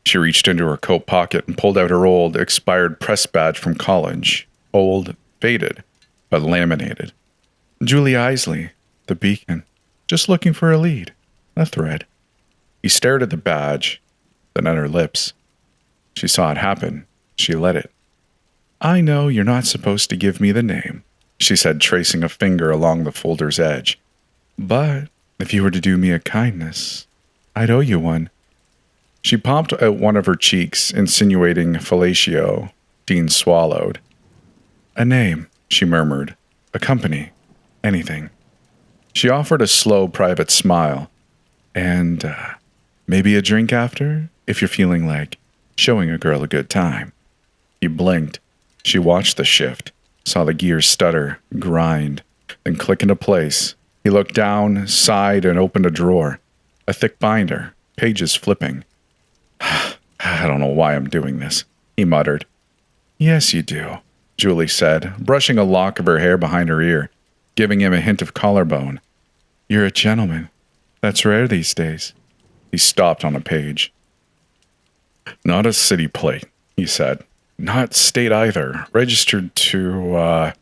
She reached into her coat pocket and pulled out her old, expired press badge from college. Old, faded, but laminated. "Julie Eisley, the Beacon. Just looking for a lead. A thread." He stared at the badge, then at her lips. She saw it happen. She let it. "I know you're not supposed to give me the name," she said, tracing a finger along the folder's edge. "But if you were to do me a kindness, I'd owe you one." She popped out one of her cheeks, insinuating fellatio. Dean swallowed. "A name," she murmured. "A company. Anything." She offered a slow, private smile. "And, maybe a drink after, if you're feeling like showing a girl a good time." He blinked. She watched the shift, saw the gears stutter, grind, then click into place. He looked down, sighed, and opened a drawer. A thick binder, pages flipping. I don't know why I'm doing this, he muttered. Yes, you do, Julie said, brushing a lock of her hair behind her ear, giving him a hint of collarbone. You're a gentleman. That's rare these days. He stopped on a page. Not a city plate, he said. Not state either. Registered to,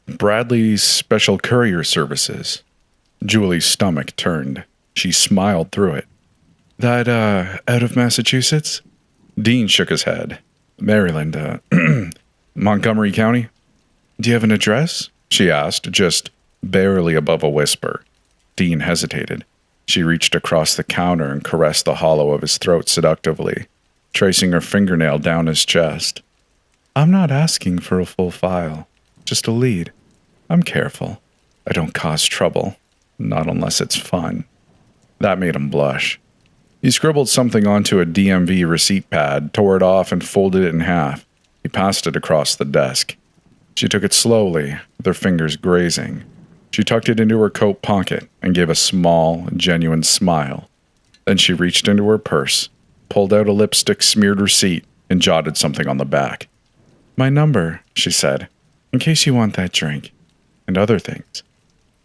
Bradley's Special Courier Services. Julie's stomach turned. She smiled through it. That, out of Massachusetts? Dean shook his head. Maryland, Montgomery County? Do you have an address? She asked, just barely above a whisper. Dean hesitated. She reached across the counter and caressed the hollow of his throat seductively, tracing her fingernail down his chest. I'm not asking for a full file, just a lead. I'm careful. I don't cause trouble, not unless it's fun. That made him blush. He scribbled something onto a DMV receipt pad, tore it off, and folded it in half. He passed it across the desk. She took it slowly, with her fingers grazing. She tucked it into her coat pocket and gave a small, genuine smile. Then she reached into her purse, pulled out a lipstick-smeared receipt, and jotted something on the back. My number, she said, in case you want that drink, and other things.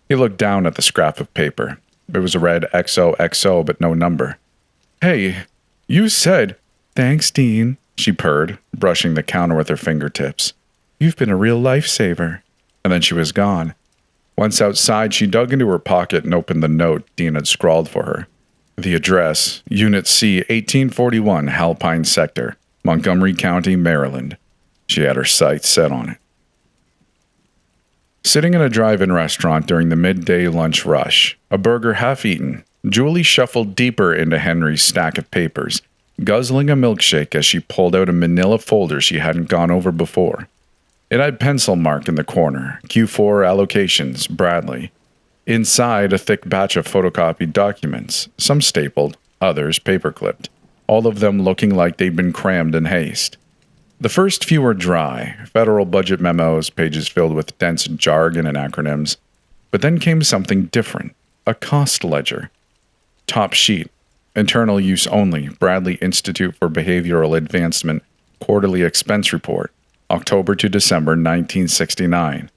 He looked down at the scrap of paper. It was a red XOXO, but no number. Hey, you said... Thanks, Dean, she purred, brushing the counter with her fingertips. You've been a real lifesaver. And then she was gone. Once outside, she dug into her pocket and opened the note Dean had scrawled for her. The address, Unit C, 1841, Halpine Sector, Montgomery County, Maryland. She had her sights set on it. Sitting in a drive-in restaurant during the midday lunch rush, a burger half-eaten, Julie shuffled deeper into Henry's stack of papers, guzzling a milkshake as she pulled out a manila folder she hadn't gone over before. It had pencil mark in the corner, Q4 allocations, Bradley. Inside, a thick batch of photocopied documents, some stapled, others paper-clipped, all of them looking like they'd been crammed in haste. The first few were dry, federal budget memos, pages filled with dense jargon and acronyms. But then came something different, a cost ledger. Top sheet, internal use only, Bradley Institute for Behavioral Advancement, quarterly expense report, October to December 1969.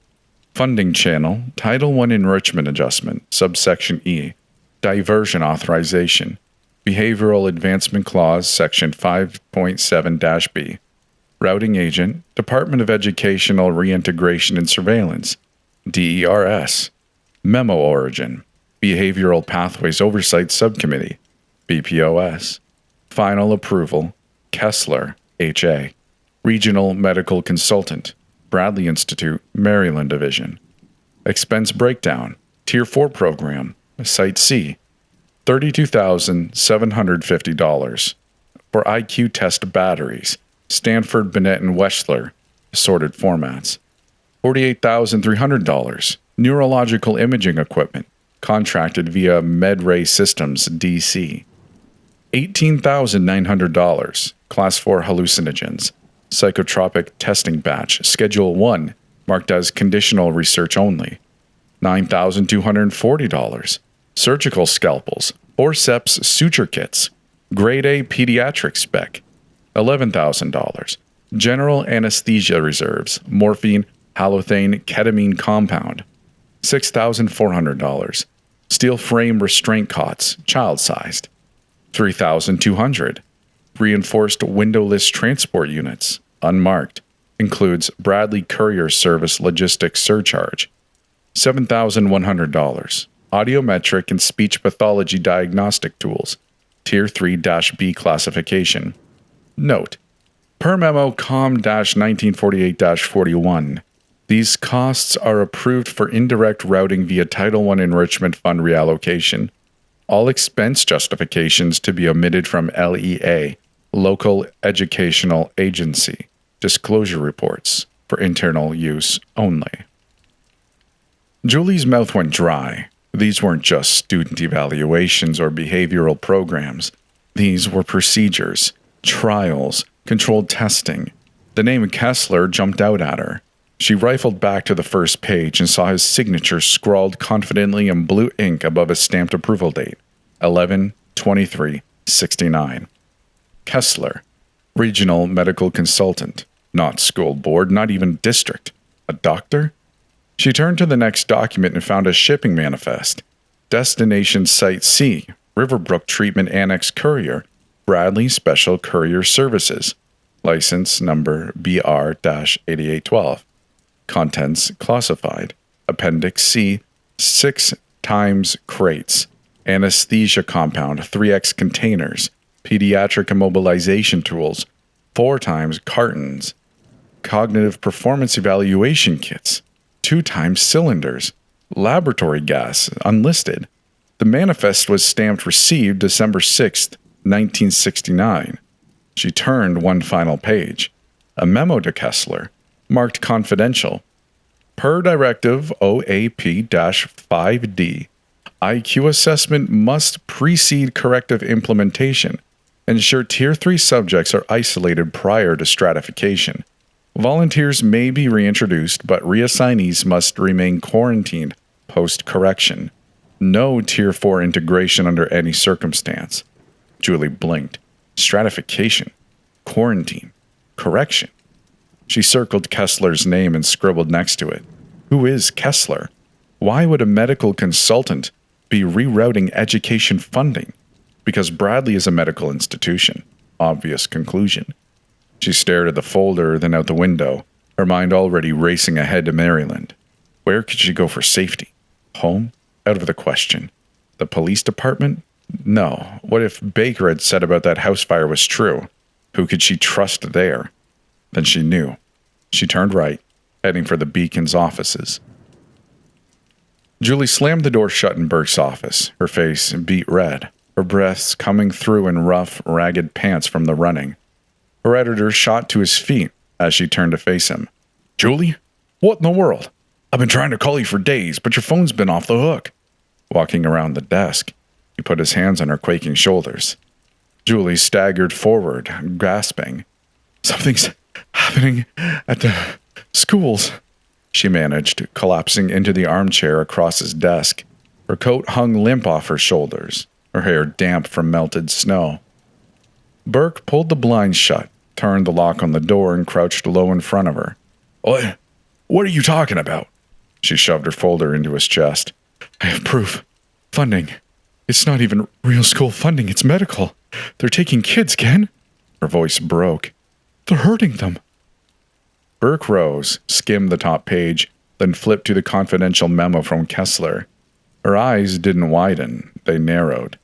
Funding channel, Title I enrichment adjustment, subsection E, diversion authorization, behavioral advancement clause, section 5.7-B. Routing agent, Department of Educational Reintegration and Surveillance, DERS. Memo origin, Behavioral Pathways Oversight Subcommittee, BPOS. Final approval, Kessler, H.A. Regional Medical Consultant, Bradley Institute, Maryland Division. Expense breakdown, Tier 4 program, Site C, $32,750. For IQ test batteries, Stanford, Binet, and Weschler, assorted formats. $48,300. Neurological imaging equipment, contracted via MedRay Systems, D.C. $18,900. Class 4 hallucinogens, psychotropic testing batch, Schedule 1, marked as conditional research only. $9,240. Surgical scalpels, forceps suture kits, Grade A pediatric spec. $11,000. General anesthesia reserves, morphine, halothane, ketamine compound. $6,400. Steel frame restraint cots, child-sized. $3,200. Reinforced windowless transport units, unmarked. Includes Bradley Courier Service logistics surcharge. $7,100. Audiometric and speech pathology diagnostic tools, Tier 3-B classification. Note: per memo COM-1948-41, these costs are approved for indirect routing via Title I Enrichment Fund reallocation. All expense justifications to be omitted from LEA, Local Educational Agency, disclosure reports, for internal use only. Julie's mouth went dry. These weren't just student evaluations or behavioral programs. These were procedures, trials, controlled testing. The name Kessler jumped out at her. She rifled back to the first page and saw his signature scrawled confidently in blue ink above a stamped approval date, 11/23/69. Kessler, regional medical consultant, not school board, not even district. A doctor? She turned to the next document and found a shipping manifest. Destination Site C, Riverbrook Treatment Annex Courier, Bradley Special Courier Services. License number BR-8812. Contents classified. Appendix C, 6 times crates. Anesthesia compound, 3X containers. Pediatric immobilization tools, 4 times cartons. Cognitive performance evaluation kits, 2 times cylinders. Laboratory gas, unlisted. The manifest was stamped received December 6th, 1969. She turned one final page. A memo to Kessler, marked confidential. Per Directive OAP-5D, IQ assessment must precede corrective implementation. Ensure Tier 3 subjects are isolated prior to stratification. Volunteers may be reintroduced, but reassignees must remain quarantined post-correction. No Tier 4 integration under any circumstance. Julie blinked. Stratification. Quarantine. Correction. She circled Kessler's name and scribbled next to it. Who is Kessler? Why would a medical consultant be rerouting education funding? Because Bradley is a medical institution. Obvious conclusion. She stared at the folder, then out the window, her mind already racing ahead to Maryland. Where could she go for safety? Home? Out of the question. The police department? No. What if Baker had said about that house fire was true? Who could she trust there? Then she knew. She turned right, heading for the Beacon's offices. Julie slammed the door shut in Burke's office, her face beet red, her breaths coming through in rough, ragged pants from the running. Her editor shot to his feet as she turned to face him. Julie? What in the world? I've been trying to call you for days, but your phone's been off the hook. Walking around the desk, he put his hands on her quaking shoulders. Julie staggered forward, gasping. Something's happening at the schools, she managed, collapsing into the armchair across his desk. Her coat hung limp off her shoulders, her hair damp from melted snow. Burke pulled the blinds shut, turned the lock on the door, and crouched low in front of her. What are you talking about? She shoved her folder into his chest. I have proof. Funding. It's not even real school funding, it's medical. They're taking kids, Ken. Her voice broke. They're hurting them. Burke rose, skimmed the top page, then flipped to the confidential memo from Kessler. Her eyes didn't widen, they narrowed.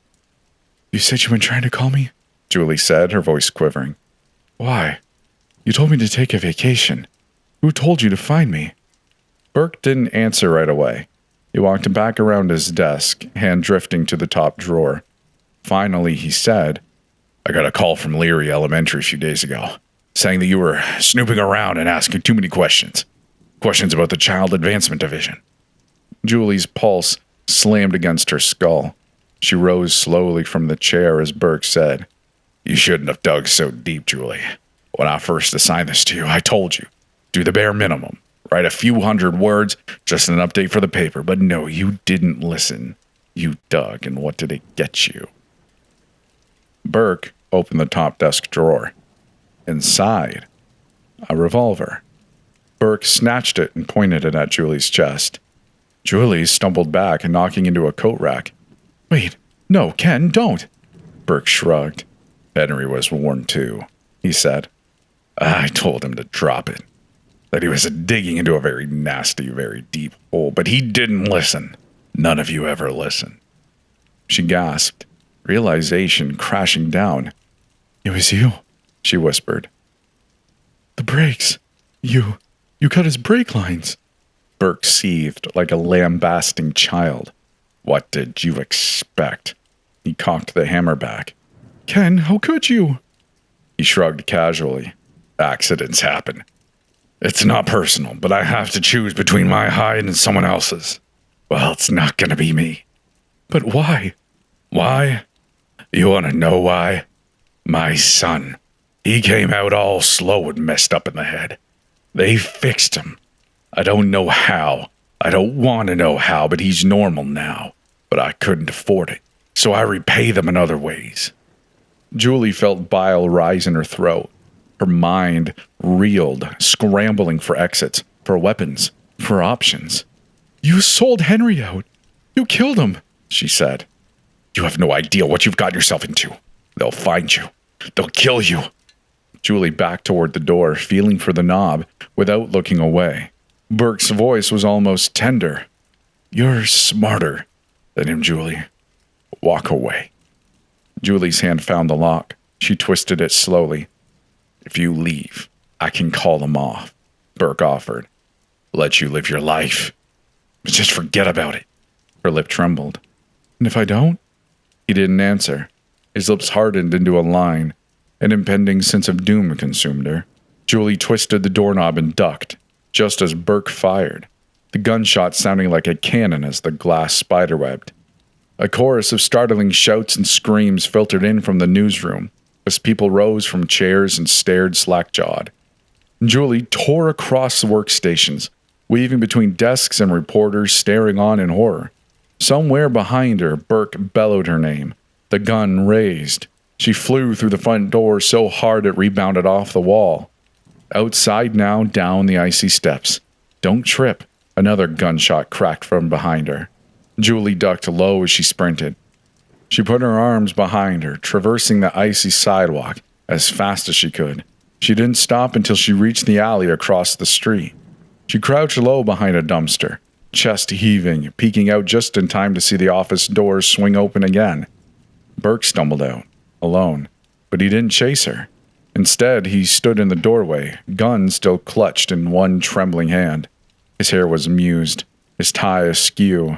You said you've been trying to call me? Julie said, her voice quivering. Why? You told me to take a vacation. Who told you to find me? Burke didn't answer right away. He walked back around his desk, hand drifting to the top drawer. Finally, he said, I got a call from Leary Elementary a few days ago, saying that you were snooping around and asking too many questions. Questions about the Child Advancement Division. Julie's pulse slammed against her skull. She rose slowly from the chair as Burke said, You shouldn't have dug so deep, Julie. When I first assigned this to you, I told you, do the bare minimum. Write a few hundred words, just an update for the paper. But no, you didn't listen. You dug, and what did it get you? Burke opened the top desk drawer. Inside, a revolver. Burke snatched it and pointed it at Julie's chest. Julie stumbled back, knocking into a coat rack. Wait, no, Ken, don't. Burke shrugged. Henry was warned too, he said. I told him to drop it. That he was digging into a very nasty, very deep hole, but he didn't listen. None of you ever listen. She gasped, realization crashing down. It was you, she whispered. The brakes. You cut his brake lines. Burke seethed like a lambasting child. What did you expect? He cocked the hammer back. Ken, how could you? He shrugged casually. Accidents happen. It's not personal, but I have to choose between my hide and someone else's. Well, it's not gonna be me. But why? Why? You wanna know why? My son. He came out all slow and messed up in the head. They fixed him. I don't know how. I don't want to know how, but he's normal now. But I couldn't afford it, so I repay them in other ways. Julie felt bile rise in her throat. Her mind reeled, scrambling for exits, for weapons, for options. "You sold Henry out. You killed him," she said. "You have no idea what you've gotten yourself into. They'll find you. They'll kill you." Julie backed toward the door, feeling for the knob, without looking away. Burke's voice was almost tender. "You're smarter than him, Julie. Walk away." Julie's hand found the lock. She twisted it slowly. "If you leave, I can call them off," Burke offered. "Let you live your life. But just forget about it." Her lip trembled. "And if I don't?" He didn't answer. His lips hardened into a line. An impending sense of doom consumed her. Julie twisted the doorknob and ducked, just as Burke fired, the gunshot sounding like a cannon as the glass spiderwebbed. A chorus of startling shouts and screams filtered in from the newsroom as people rose from chairs and stared slack-jawed. Julie tore across the workstations, weaving between desks and reporters staring on in horror. Somewhere behind her, Burke bellowed her name, the gun raised. She flew through the front door so hard it rebounded off the wall. Outside now, down the icy steps. "Don't trip." Another gunshot cracked from behind her. Julie ducked low as she sprinted. She put her arms behind her, traversing the icy sidewalk as fast as she could. She didn't stop until she reached the alley across the street. She crouched low behind a dumpster, chest heaving, peeking out just in time to see the office doors swing open again. Burke stumbled out, alone, but he didn't chase her. Instead, he stood in the doorway, gun still clutched in one trembling hand. His hair was amused, his tie askew.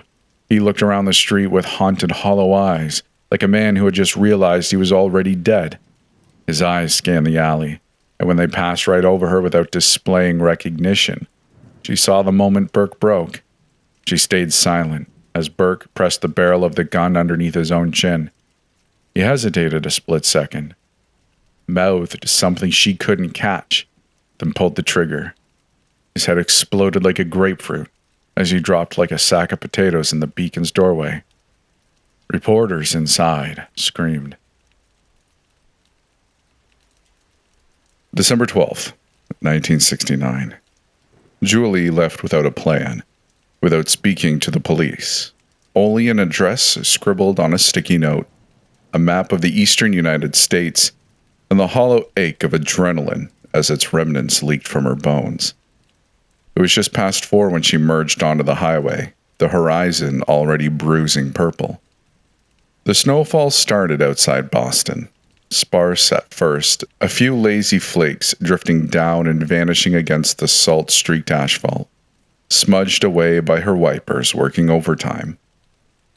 He looked around the street with haunted, hollow eyes, like a man who had just realized he was already dead. His eyes scanned the alley, and when they passed right over her without displaying recognition, she saw the moment Burke broke. She stayed silent as Burke pressed the barrel of the gun underneath his own chin. He hesitated a split second, mouthed something she couldn't catch, then pulled the trigger. His head exploded like a grapefruit as he dropped like a sack of potatoes in the Beacon's doorway. Reporters inside screamed. December 12th, 1969. Julie left without a plan, without speaking to the police. Only an address scribbled on a sticky note, a map of the eastern United States, and the hollow ache of adrenaline as its remnants leaked from her bones. It was just past 4 when she merged onto the highway, the horizon already bruising purple. The snowfall started outside Boston, sparse at first, a few lazy flakes drifting down and vanishing against the salt-streaked asphalt, smudged away by her wipers working overtime.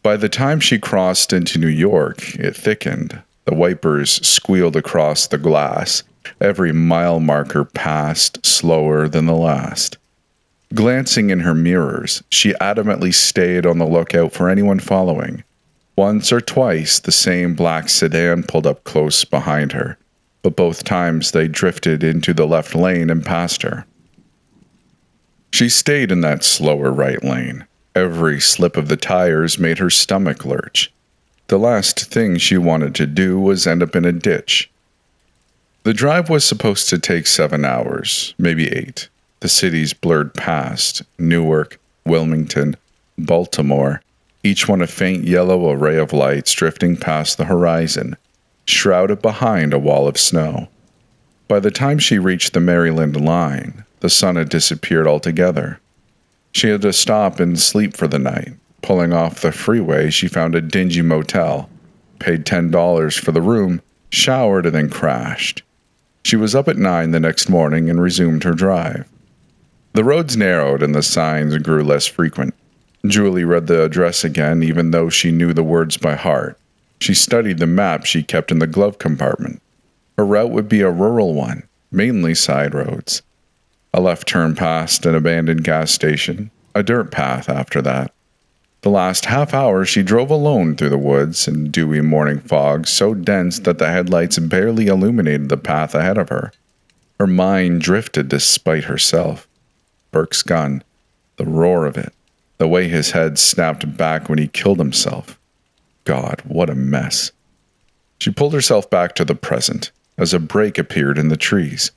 By the time she crossed into New York, it thickened. The wipers squealed across the glass, every mile marker passed slower than the last. Glancing in her mirrors, she adamantly stayed on the lookout for anyone following. Once or twice, the same black sedan pulled up close behind her, but both times they drifted into the left lane and past her. She stayed in that slower right lane. Every slip of the tires made her stomach lurch. The last thing she wanted to do was end up in a ditch. The drive was supposed to take 7 hours, maybe 8. The cities blurred past, Newark, Wilmington, Baltimore, each one a faint yellow array of lights drifting past the horizon, shrouded behind a wall of snow. By the time she reached the Maryland line, the sun had disappeared altogether. She had to stop and sleep for the night. Pulling off the freeway, she found a dingy motel, paid $10 for the room, showered, and then crashed. She was up at 9 the next morning and resumed her drive. The roads narrowed and the signs grew less frequent. Julie read the address again, even though she knew the words by heart. She studied the map she kept in the glove compartment. Her route would be a rural one, mainly side roads. A left turn past an abandoned gas station, a dirt path after that. The last half hour she drove alone through the woods in dewy morning fog so dense that the headlights barely illuminated the path ahead of her. Her mind drifted despite herself. Burke's gun, the roar of it, the way his head snapped back when he killed himself. God, what a mess. She pulled herself back to the present as a break appeared in the trees.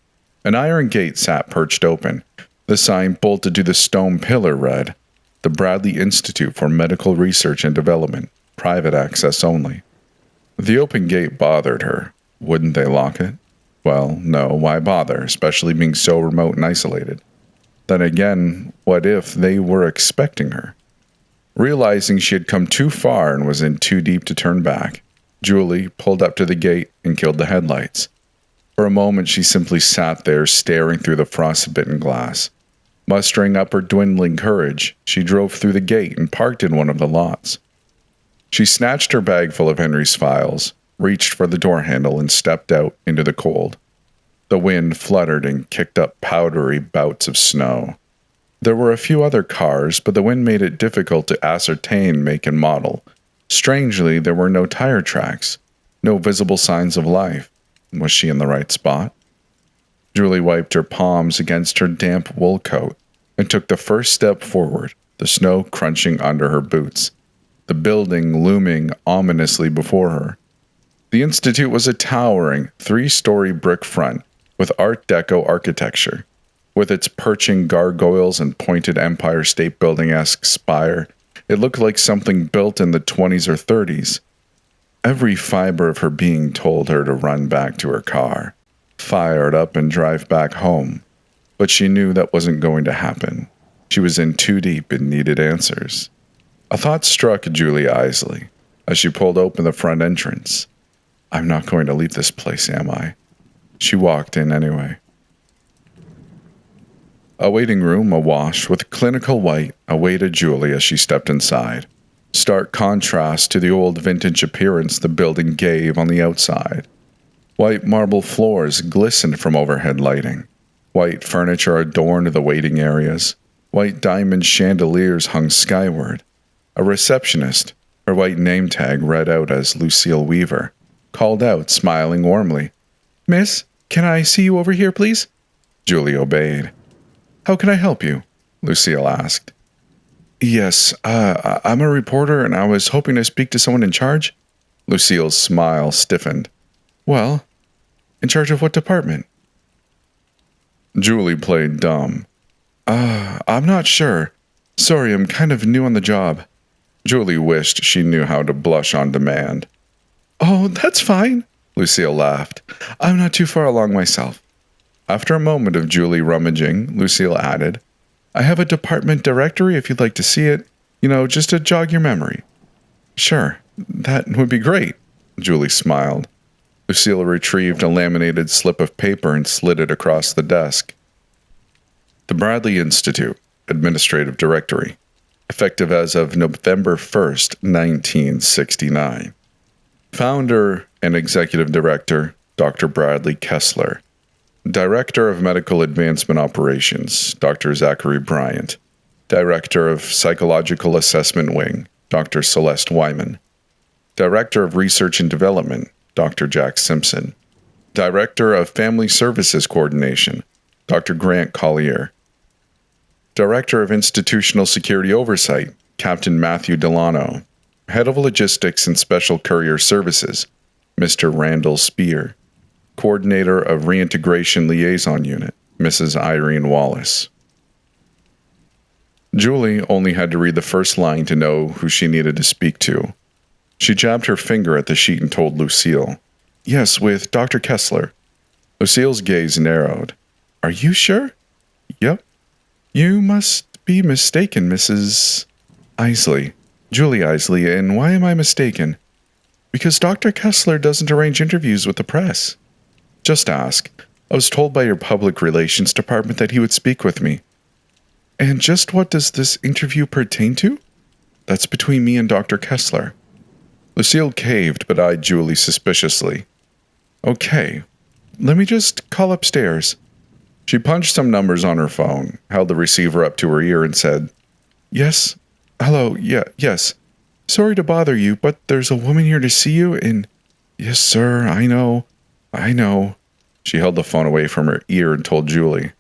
An iron gate sat perched open. The sign bolted to the stone pillar read, "The Bradley Institute for Medical Research and Development, private access only." The open gate bothered her. Wouldn't they lock it? Well, no, why bother, especially being so remote and isolated? Then again, what if they were expecting her? Realizing she had come too far and was in too deep to turn back, Julie pulled up to the gate and killed the headlights. For a moment, she simply sat there staring through the frostbitten glass. Mustering up her dwindling courage, she drove through the gate and parked in one of the lots. She snatched her bag full of Henry's files, reached for the door handle, and stepped out into the cold. The wind fluttered and kicked up powdery bouts of snow. There were a few other cars, but the wind made it difficult to ascertain make and model. Strangely, there were no tire tracks, no visible signs of life. Was she in the right spot? Julie wiped her palms against her damp wool coat and took the first step forward, the snow crunching under her boots, the building looming ominously before her. The Institute was a towering, 3-story brick front with Art Deco architecture. With its perching gargoyles and pointed Empire State Building-esque spire, it looked like something built in the 20s or 30s. Every fiber of her being told her to run back to her car, fire it up and drive back home. But she knew that wasn't going to happen. She was in too deep and needed answers. A thought struck Julie Eisley as she pulled open the front entrance. I'm not going to leave this place, am I? She walked in anyway. A waiting room awash with clinical white awaited Julie as she stepped inside. Stark contrast to the old vintage appearance the building gave on the outside. White marble floors glistened from overhead lighting. White furniture adorned the waiting areas. White diamond chandeliers hung skyward. A receptionist, her white name tag read out as Lucille Weaver, called out, smiling warmly. Miss, can I see you over here, please? Julie obeyed. How can I help you? Lucille asked. Yes, I'm a reporter and I was hoping to speak to someone in charge. Lucille's smile stiffened. Well, in charge of what department? Julie played dumb. I'm not sure. Sorry, I'm kind of new on the job. Julie wished she knew how to blush on demand. Oh, that's fine, Lucille laughed. I'm not too far along myself. After a moment of Julie rummaging, Lucille added, I have a department directory if you'd like to see it, just to jog your memory. Sure, that would be great, Julie smiled. Lucille retrieved a laminated slip of paper and slid it across the desk. The Bradley Institute, Administrative Directory, effective as of November 1st, 1969. Founder and Executive Director, Dr. Bradley Kessler. Director of Medical Advancement Operations, Dr. Zachary Bryant. Director of Psychological Assessment Wing, Dr. Celeste Wyman. Director of Research and Development, Dr. Jack Simpson. Director of Family Services Coordination, Dr. Grant Collier. Director of Institutional Security Oversight, Captain Matthew Delano. Head of Logistics and Special Courier Services, Mr. Randall Spear. Coordinator of Reintegration Liaison Unit, Mrs. Irene Wallace. Julie only had to read the first line to know who she needed to speak to. She jabbed her finger at the sheet and told Lucille, Yes, with Dr. Kessler. Lucille's gaze narrowed. Are you sure? Yep. You must be mistaken, Mrs. Eisley. Julie Eisley, and why am I mistaken? Because Dr. Kessler doesn't arrange interviews with the press. Just ask. I was told by your public relations department that he would speak with me. And just what does this interview pertain to? That's between me and Dr. Kessler. Lucille caved but eyed Julie suspiciously. Okay, let me just call upstairs. She punched some numbers on her phone, held the receiver up to her ear and said, Yes, hello, yes. Sorry to bother you, but there's a woman here to see you and... Yes, sir, I know. She held the phone away from her ear and told Julie.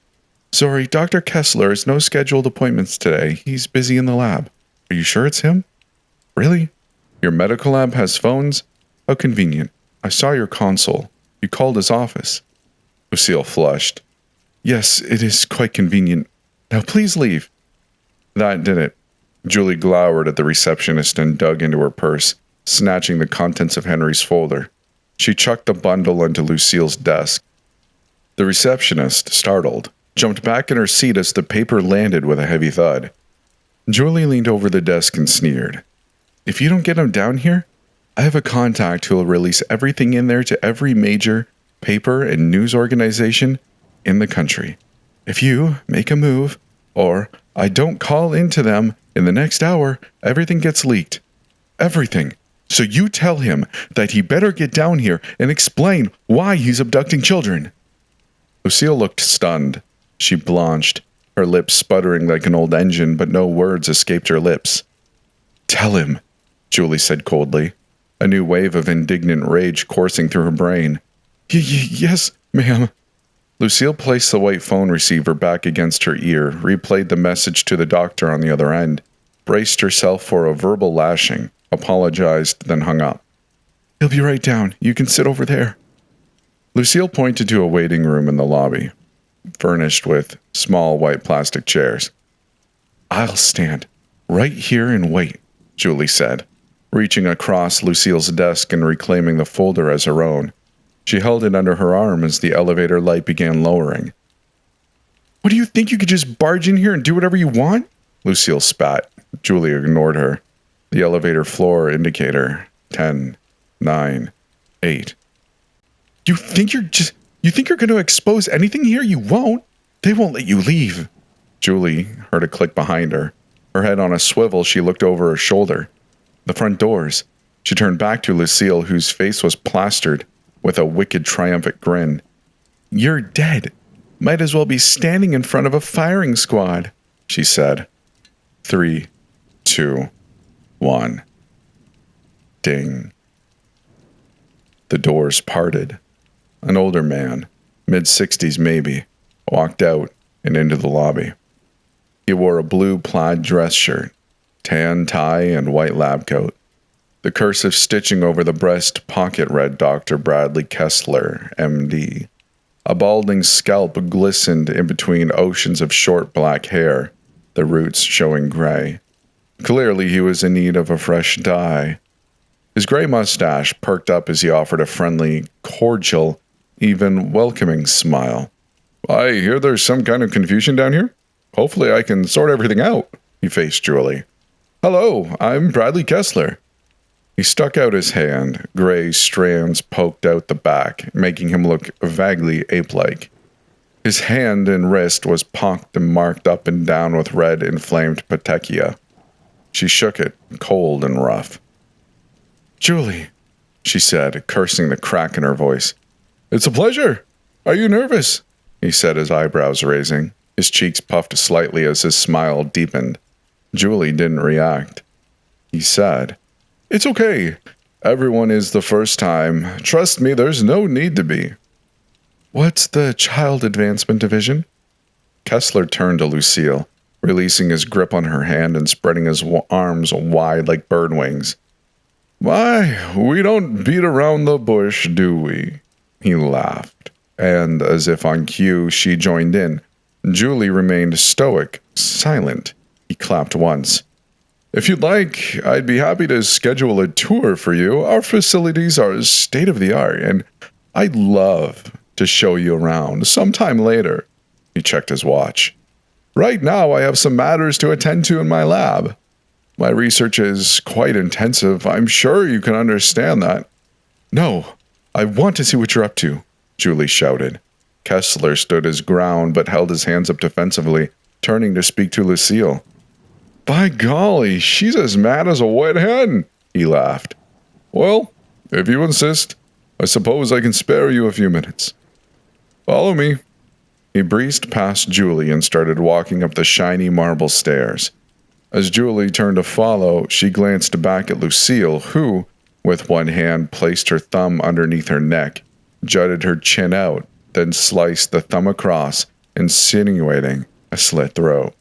Sorry, Dr. Kessler has no scheduled appointments today. He's busy in the lab. Are you sure it's him? Really? Your medical lab has phones? How convenient. I saw your console. You called his office. Lucille flushed. Yes, it is quite convenient. Now please leave. That did it. Julie glowered at the receptionist and dug into her purse, snatching the contents of Henry's folder. She chucked the bundle onto Lucille's desk. The receptionist, startled, jumped back in her seat as the paper landed with a heavy thud. Julie leaned over the desk and sneered. If you don't get him down here, I have a contact who will release everything in there to every major paper and news organization in the country. If you make a move, or I don't call into them in the next hour, everything gets leaked. Everything. So you tell him that he better get down here and explain why he's abducting children. Lucille looked stunned. She blanched, her lips sputtering like an old engine, but no words escaped her lips. Tell him, Julie said coldly, a new wave of indignant rage coursing through her brain. Yes, ma'am. Lucille placed the white phone receiver back against her ear, replayed the message to the doctor on the other end, braced herself for a verbal lashing, apologized, then hung up. He'll be right down. You can sit over there. Lucille pointed to a waiting room in the lobby, furnished with small white plastic chairs. I'll stand right here and wait, Julie said, reaching across Lucille's desk and reclaiming the folder as her own. She held it under her arm as the elevator light began lowering. What do you think you could just barge in here and do whatever you want? Lucille spat. Julie ignored her. The elevator floor indicator, 10, 9, 8. You think you're going to expose anything here? You won't. They won't let you leave. Julie heard a click behind her. Her head on a swivel, she looked over her shoulder. The front doors. She turned back to Lucille, whose face was plastered with a wicked triumphant grin. You're dead. Might as well be standing in front of a firing squad, she said. 3, 2, 1. Ding. The doors parted. An older man, mid-60s maybe, walked out and into the lobby. He wore a blue plaid dress shirt, tan tie, and white lab coat. The cursive stitching over the breast pocket read Dr. Bradley Kessler, M.D. A balding scalp glistened in between oceans of short black hair, the roots showing gray. Clearly he was in need of a fresh dye. His gray mustache perked up as he offered a friendly, cordial, even welcoming smile. I hear there's some kind of confusion down here. Hopefully I can sort everything out, he faced Julie. Hello, I'm Bradley Kessler. He stuck out his hand. Gray strands poked out the back, making him look vaguely ape-like. His hand and wrist was pocked and marked up and down with red inflamed petechia. She shook it, cold and rough. Julie, she said, cursing the crack in her voice. It's a pleasure. Are you nervous? He said, his eyebrows raising. His cheeks puffed slightly as his smile deepened. Julie didn't react. He said, It's okay. Everyone is the first time. Trust me, there's no need to be. What's the Child Advancement Division? Kessler turned to Lucille, releasing his grip on her hand and spreading his arms wide like bird wings. Why, we don't beat around the bush, do we? He laughed, and as if on cue, she joined in. Julie remained stoic, silent. He clapped once. If you'd like, I'd be happy to schedule a tour for you. Our facilities are state-of-the-art, and I'd love to show you around sometime later. He checked his watch. Right now, I have some matters to attend to in my lab. My research is quite intensive. I'm sure you can understand that. No, I want to see what you're up to, Julie shouted. Kessler stood his ground but held his hands up defensively, turning to speak to Lucille. By golly, she's as mad as a wet hen, he laughed. Well, if you insist, I suppose I can spare you a few minutes. Follow me. He breezed past Julie and started walking up the shiny marble stairs. As Julie turned to follow, she glanced back at Lucille, who, with one hand, placed her thumb underneath her neck, jutted her chin out, then sliced the thumb across, insinuating a slit throat.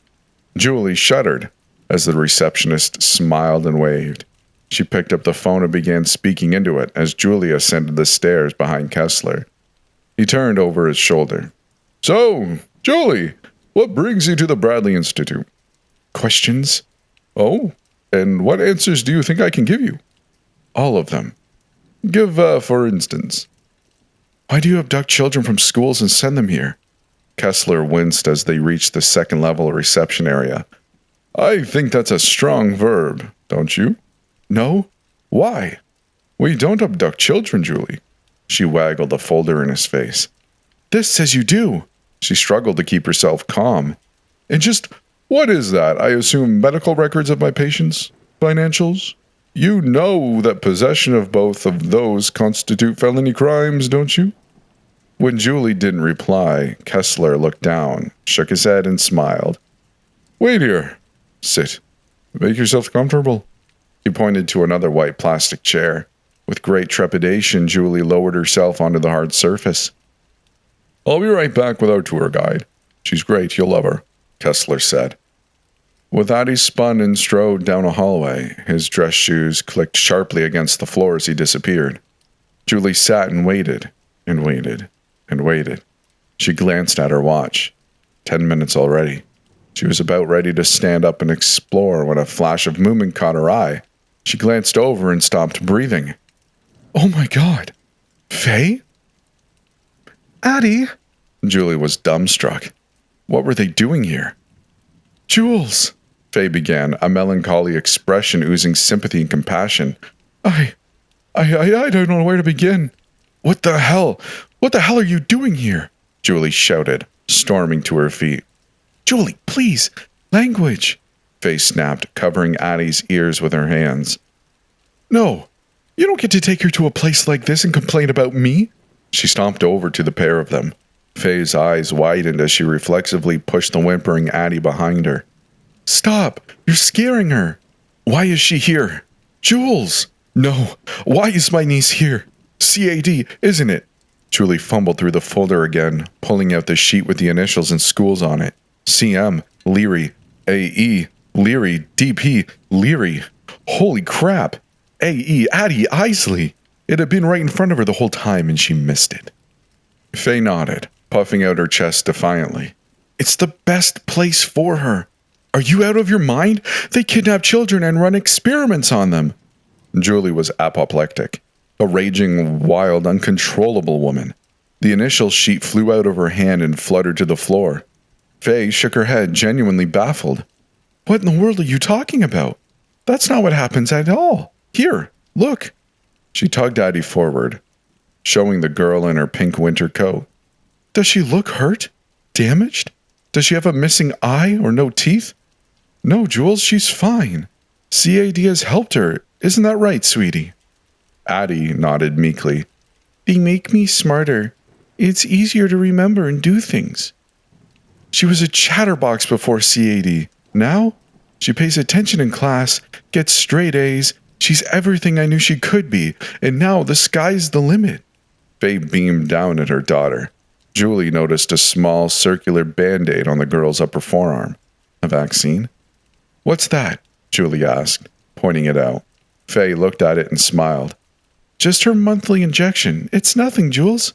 Julie shuddered as the receptionist smiled and waved. She picked up the phone and began speaking into it as Julie ascended the stairs behind Kessler. He turned over his shoulder. So, Julie, what brings you to the Bradley Institute? Questions? Oh, and what answers do you think I can give you? All of them. Give, for instance. Why do you abduct children from schools and send them here? Kessler winced as they reached the second-level reception area. I think that's a strong verb, don't you? No? Why? We don't abduct children, Julie. She waggled the folder in his face. This says you do. She struggled to keep herself calm. And just, what is that? I assume medical records of my patients? Financials? You know that possession of both of those constitute felony crimes, don't you? When Julie didn't reply, Kessler looked down, shook his head, and smiled. Wait here. Sit. Make yourself comfortable. He pointed to another white plastic chair. With great trepidation, Julie lowered herself onto the hard surface. I'll be right back with our tour guide. She's great, you'll love her, Kessler said. With that, he spun and strode down a hallway. His dress shoes clicked sharply against the floor as he disappeared. Julie sat and waited, and waited, and waited. She glanced at her watch. 10 minutes already. She was about ready to stand up and explore when a flash of movement caught her eye. She glanced over and stopped breathing. Oh my God! Faye? Addie? Julie was dumbstruck. What were they doing here? Jules, Faye began, a melancholy expression oozing sympathy and compassion. I don't know where to begin. What the hell? What the hell are you doing here? Julie shouted, storming to her feet. Julie, please, language, Faye snapped, covering Addie's ears with her hands. No, you don't get to take her to a place like this and complain about me. She stomped over to the pair of them. Faye's eyes widened as she reflexively pushed the whimpering Addie behind her. Stop! You're scaring her! Why is she here? Jules! No! Why is my niece here? CAD, isn't it? Julie fumbled through the folder again, pulling out the sheet with the initials and schools on it. CM, Leary, AE, Leary, DP, Leary. Holy crap! AE, Addie, Eisley! It had been right in front of her the whole time and she missed it. Faye nodded, puffing out her chest defiantly. It's the best place for her. Are you out of your mind? They kidnap children and run experiments on them. Julie was apoplectic, a raging, wild, uncontrollable woman. The initial sheet flew out of her hand and fluttered to the floor. Faye shook her head, genuinely baffled. What in the world are you talking about? That's not what happens at all. Here, look. She tugged Addie forward, showing the girl in her pink winter coat. Does she look hurt? Damaged? Does she have a missing eye or no teeth? No, Jules, she's fine. CAD has helped her. Isn't that right, sweetie? Addie nodded meekly. They make me smarter. It's easier to remember and do things. She was a chatterbox before CAD. Now, she pays attention in class, gets straight A's. She's everything I knew she could be, and now the sky's the limit. Faye beamed down at her daughter. Julie noticed a small circular band-aid on the girl's upper forearm. A vaccine? What's that? Julie asked, pointing it out. Faye looked at it and smiled. Just her monthly injection. It's nothing, Jules.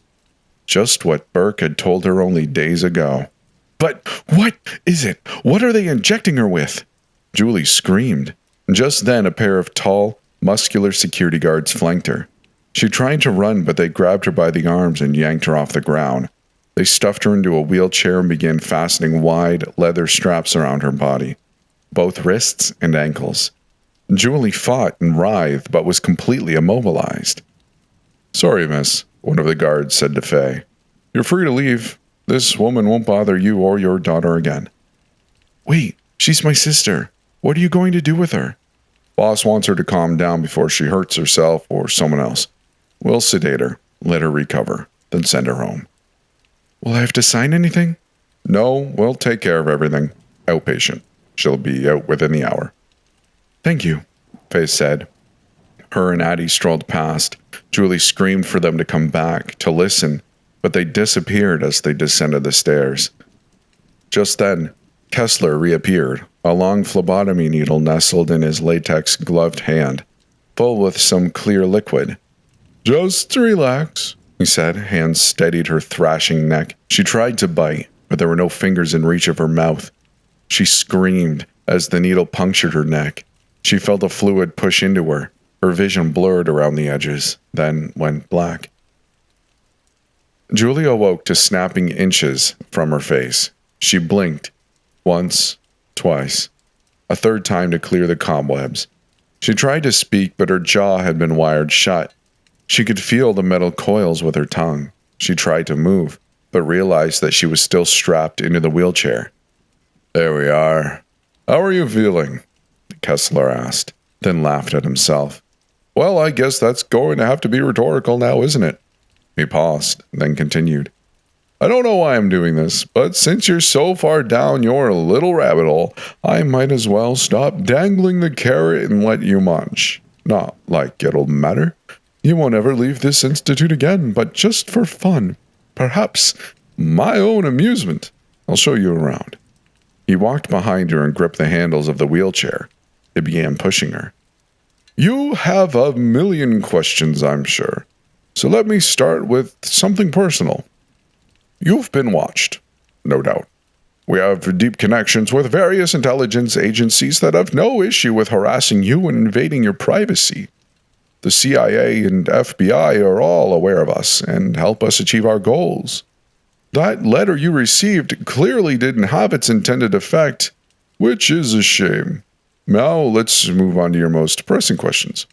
Just what Burke had told her only days ago. But what is it? What are they injecting her with? Julie screamed. Just then, a pair of tall, muscular security guards flanked her. She tried to run, but they grabbed her by the arms and yanked her off the ground. They stuffed her into a wheelchair and began fastening wide, leather straps around her body, both wrists and ankles. Julie fought and writhed, but was completely immobilized. Sorry, miss, one of the guards said to Faye. You're free to leave. This woman won't bother you or your daughter again. Wait, she's my sister. What are you going to do with her? Boss wants her to calm down before she hurts herself or someone else. We'll sedate her, let her recover, then send her home. Will I have to sign anything? No, we'll take care of everything. Outpatient. She'll be out within the hour. Thank you, Faye said. Her and Addie strolled past. Julie screamed for them to come back, to listen, but they disappeared as they descended the stairs. Just then, Kessler reappeared, a long phlebotomy needle nestled in his latex-gloved hand. full with some clear liquid. "Just relax," he said. Hands steadied her thrashing neck. She tried to bite, but there were no fingers in reach of her mouth. She screamed as the needle punctured her neck. She felt a fluid push into her. Her vision blurred around the edges, then went black. Julie awoke to snapping inches from her face. She blinked. Once, twice. A third time to clear the cobwebs. She tried to speak, but her jaw had been wired shut. She could feel the metal coils with her tongue. She tried to move, but realized that she was still strapped into the wheelchair. "There we are. How are you feeling?" Kessler asked, then laughed at himself. "Well, I guess that's going to have to be rhetorical now, isn't it?" He paused, then continued. "I don't know why I'm doing this, but since you're so far down your little rabbit hole, I might as well stop dangling the carrot and let you munch. Not like it'll matter. You won't ever leave this institute again, but just for fun. Perhaps my own amusement. I'll show you around." He walked behind her and gripped the handles of the wheelchair. He began pushing her. "You have a million questions, I'm sure. So let me start with something personal. You've been watched, no doubt. We have deep connections with various intelligence agencies that have no issue with harassing you and invading your privacy. The CIA and FBI are all aware of us and help us achieve our goals. That letter you received clearly didn't have its intended effect, which is a shame. Now let's move on to your most pressing questions.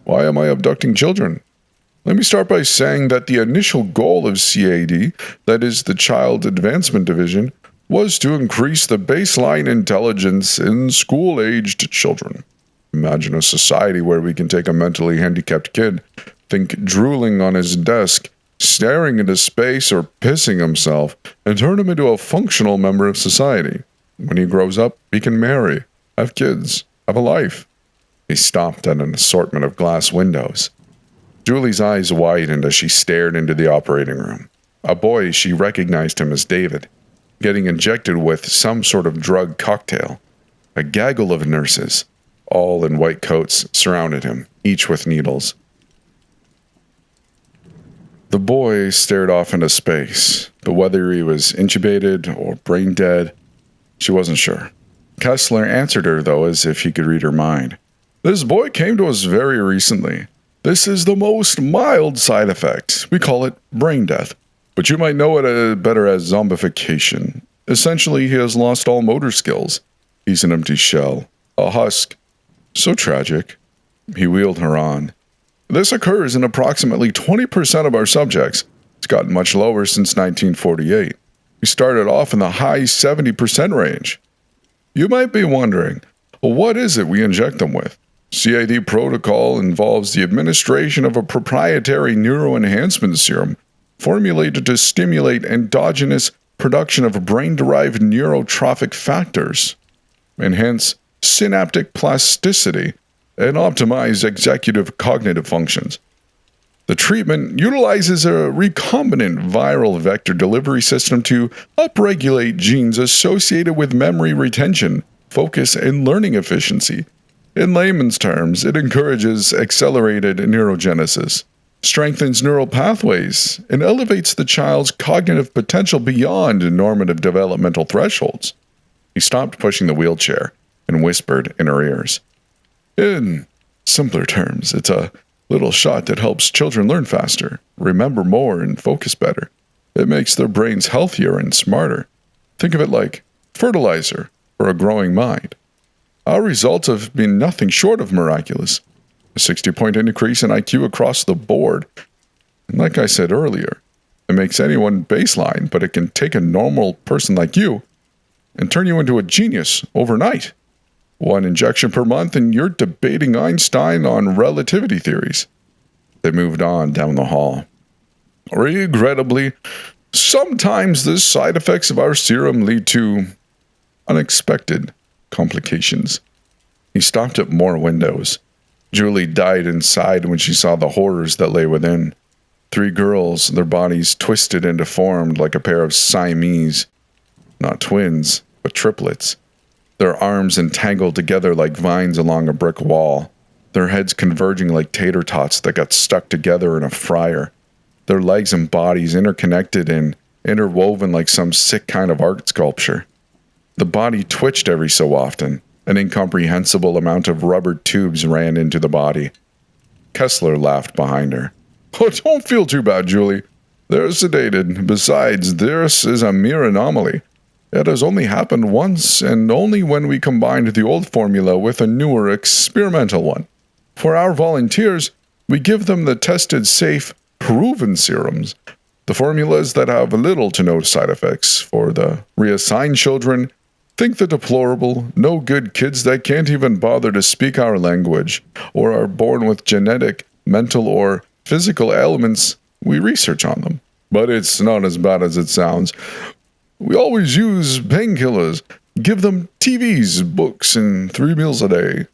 Why am I abducting children? Let me start by saying that the initial goal of CAD, that is the Child Advancement Division, was to increase the baseline intelligence in school-aged children. Imagine a society where we can take a mentally handicapped kid, think drooling on his desk, staring into space or pissing himself, and turn him into a functional member of society. When he grows up, he can marry, have kids, have a life. He stopped at an assortment of glass windows. Julie's eyes widened as she stared into the operating room. A boy, she recognized him as David, getting injected with some sort of drug cocktail. A gaggle of nurses, all in white coats, surrounded him, each with needles. The boy stared off into space, but whether he was intubated or brain dead, she wasn't sure. Kessler answered her, though, as if he could read her mind. "This boy came to us very recently. This is the most mild side effect. We call it brain death, but you might know it better as zombification. Essentially, he has lost all motor skills. He's an empty shell, a husk. So tragic." He wheeled her on. "This occurs in approximately 20% of our subjects. It's gotten much lower since 1948. We started off in the high 70% range. You might be wondering, what is it we inject them with? CAD protocol involves the administration of a proprietary neuroenhancement serum formulated to stimulate endogenous production of brain-derived neurotrophic factors, enhance synaptic plasticity, and optimize executive cognitive functions. The treatment utilizes a recombinant viral vector delivery system to upregulate genes associated with memory retention, focus, and learning efficiency. In layman's terms, it encourages accelerated neurogenesis, strengthens neural pathways, and elevates the child's cognitive potential beyond normative developmental thresholds." He stopped pushing the wheelchair and whispered in her ears. "In simpler terms, it's a little shot that helps children learn faster, remember more, and focus better. It makes their brains healthier and smarter. Think of it like fertilizer for a growing mind. Our results have been nothing short of miraculous. A 60-point increase in IQ across the board. And like I said earlier, it makes anyone baseline, but it can take a normal person like you and turn you into a genius overnight. 1 injection per month and you're debating Einstein on relativity theories." They moved on down the hall. "Regrettably, sometimes the side effects of our serum lead to unexpected complications." He stopped at more windows. Julie died inside when she saw the horrors that lay within. 3 girls, their bodies twisted and deformed like a pair of Siamese. Not twins, but triplets. Their arms entangled together like vines along a brick wall. their heads converging like tater tots that got stuck together in a fryer, their legs and bodies interconnected and interwoven like some sick kind of art sculpture. The body twitched every so often. An incomprehensible amount of rubber tubes ran into the body. Kessler laughed behind her. Oh, don't feel too bad, Julie. They're sedated. Besides, this is a mere anomaly. It has only happened once, and only when we combined the old formula with a newer experimental one. For our volunteers, we give them the tested, safe, proven serums, the formulas that have little to no side effects. For the reassigned children, think the deplorable, no good kids that can't even bother to speak our language, or are born with genetic, mental, or physical ailments. We research on them. But it's not as bad as it sounds. We always use painkillers, give them TVs, books, and 3 meals a day.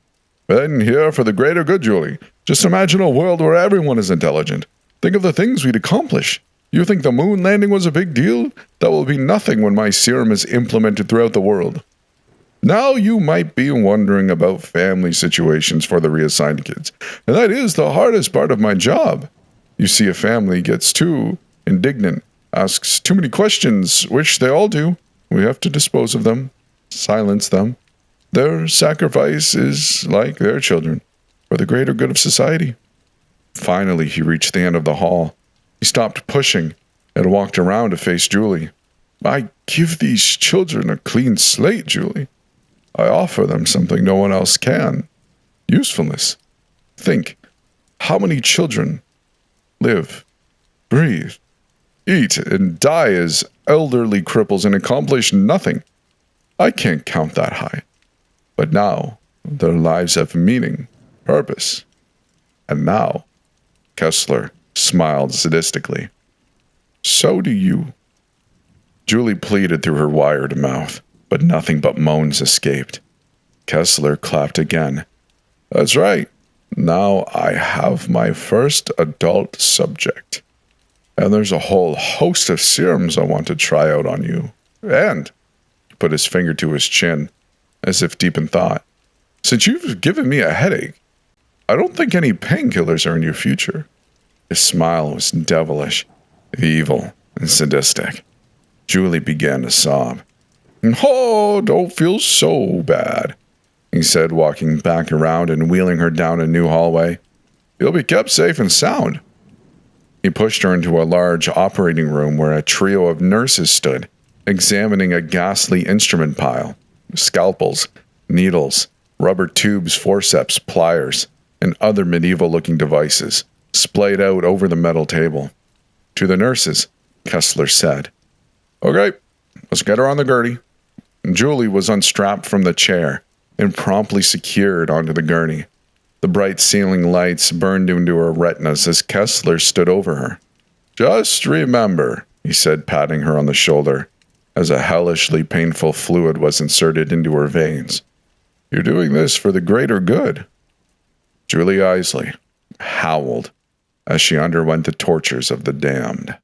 And here for the greater good, Julie. Just imagine a world where everyone is intelligent. Think of the things we'd accomplish. You think the moon landing was a big deal? That will be nothing when my serum is implemented throughout the world. Now you might be wondering about family situations for the reassigned kids, and that is the hardest part of my job. You see, a family gets too indignant, asks too many questions, which they all do. We have to dispose of them, silence them. Their sacrifice is like their children, for the greater good of society. Finally, he reached the end of the hall. He stopped pushing and walked around to face Julie. I give these children a clean slate, Julie. I offer them something no one else can. Usefulness. Think, how many children live, breathe, eat, and die as elderly cripples and accomplish nothing? I can't count that high. But now, their lives have meaning, purpose. And now, Kessler smiled sadistically. So do you. Julie pleaded through her wired mouth, but nothing but moans escaped. Kessler clapped again. That's right. Now I have my first adult subject. And there's a whole host of serums I want to try out on you. And he put his finger to his chin, as if deep in thought. Since you've given me a headache, I don't think any painkillers are in your future. His smile was devilish, evil, and sadistic. Julie began to sob. Oh, don't feel so bad, he said, walking back around and wheeling her down a new hallway. You'll be kept safe and sound. He pushed her into a large operating room where a trio of nurses stood, examining a ghastly instrument pile. Scalpels, needles, rubber tubes, forceps, pliers, and other medieval-looking devices splayed out over the metal table. To the nurses, Kessler said, Okay, let's get her on the gurney. Julie was unstrapped from the chair and promptly secured onto the gurney. The bright ceiling lights burned into her retinas as Kessler stood over her. Just remember, he said, patting her on the shoulder, as a hellishly painful fluid was inserted into her veins. You're doing this for the greater good. Julie Eisley howled as she underwent the tortures of the damned.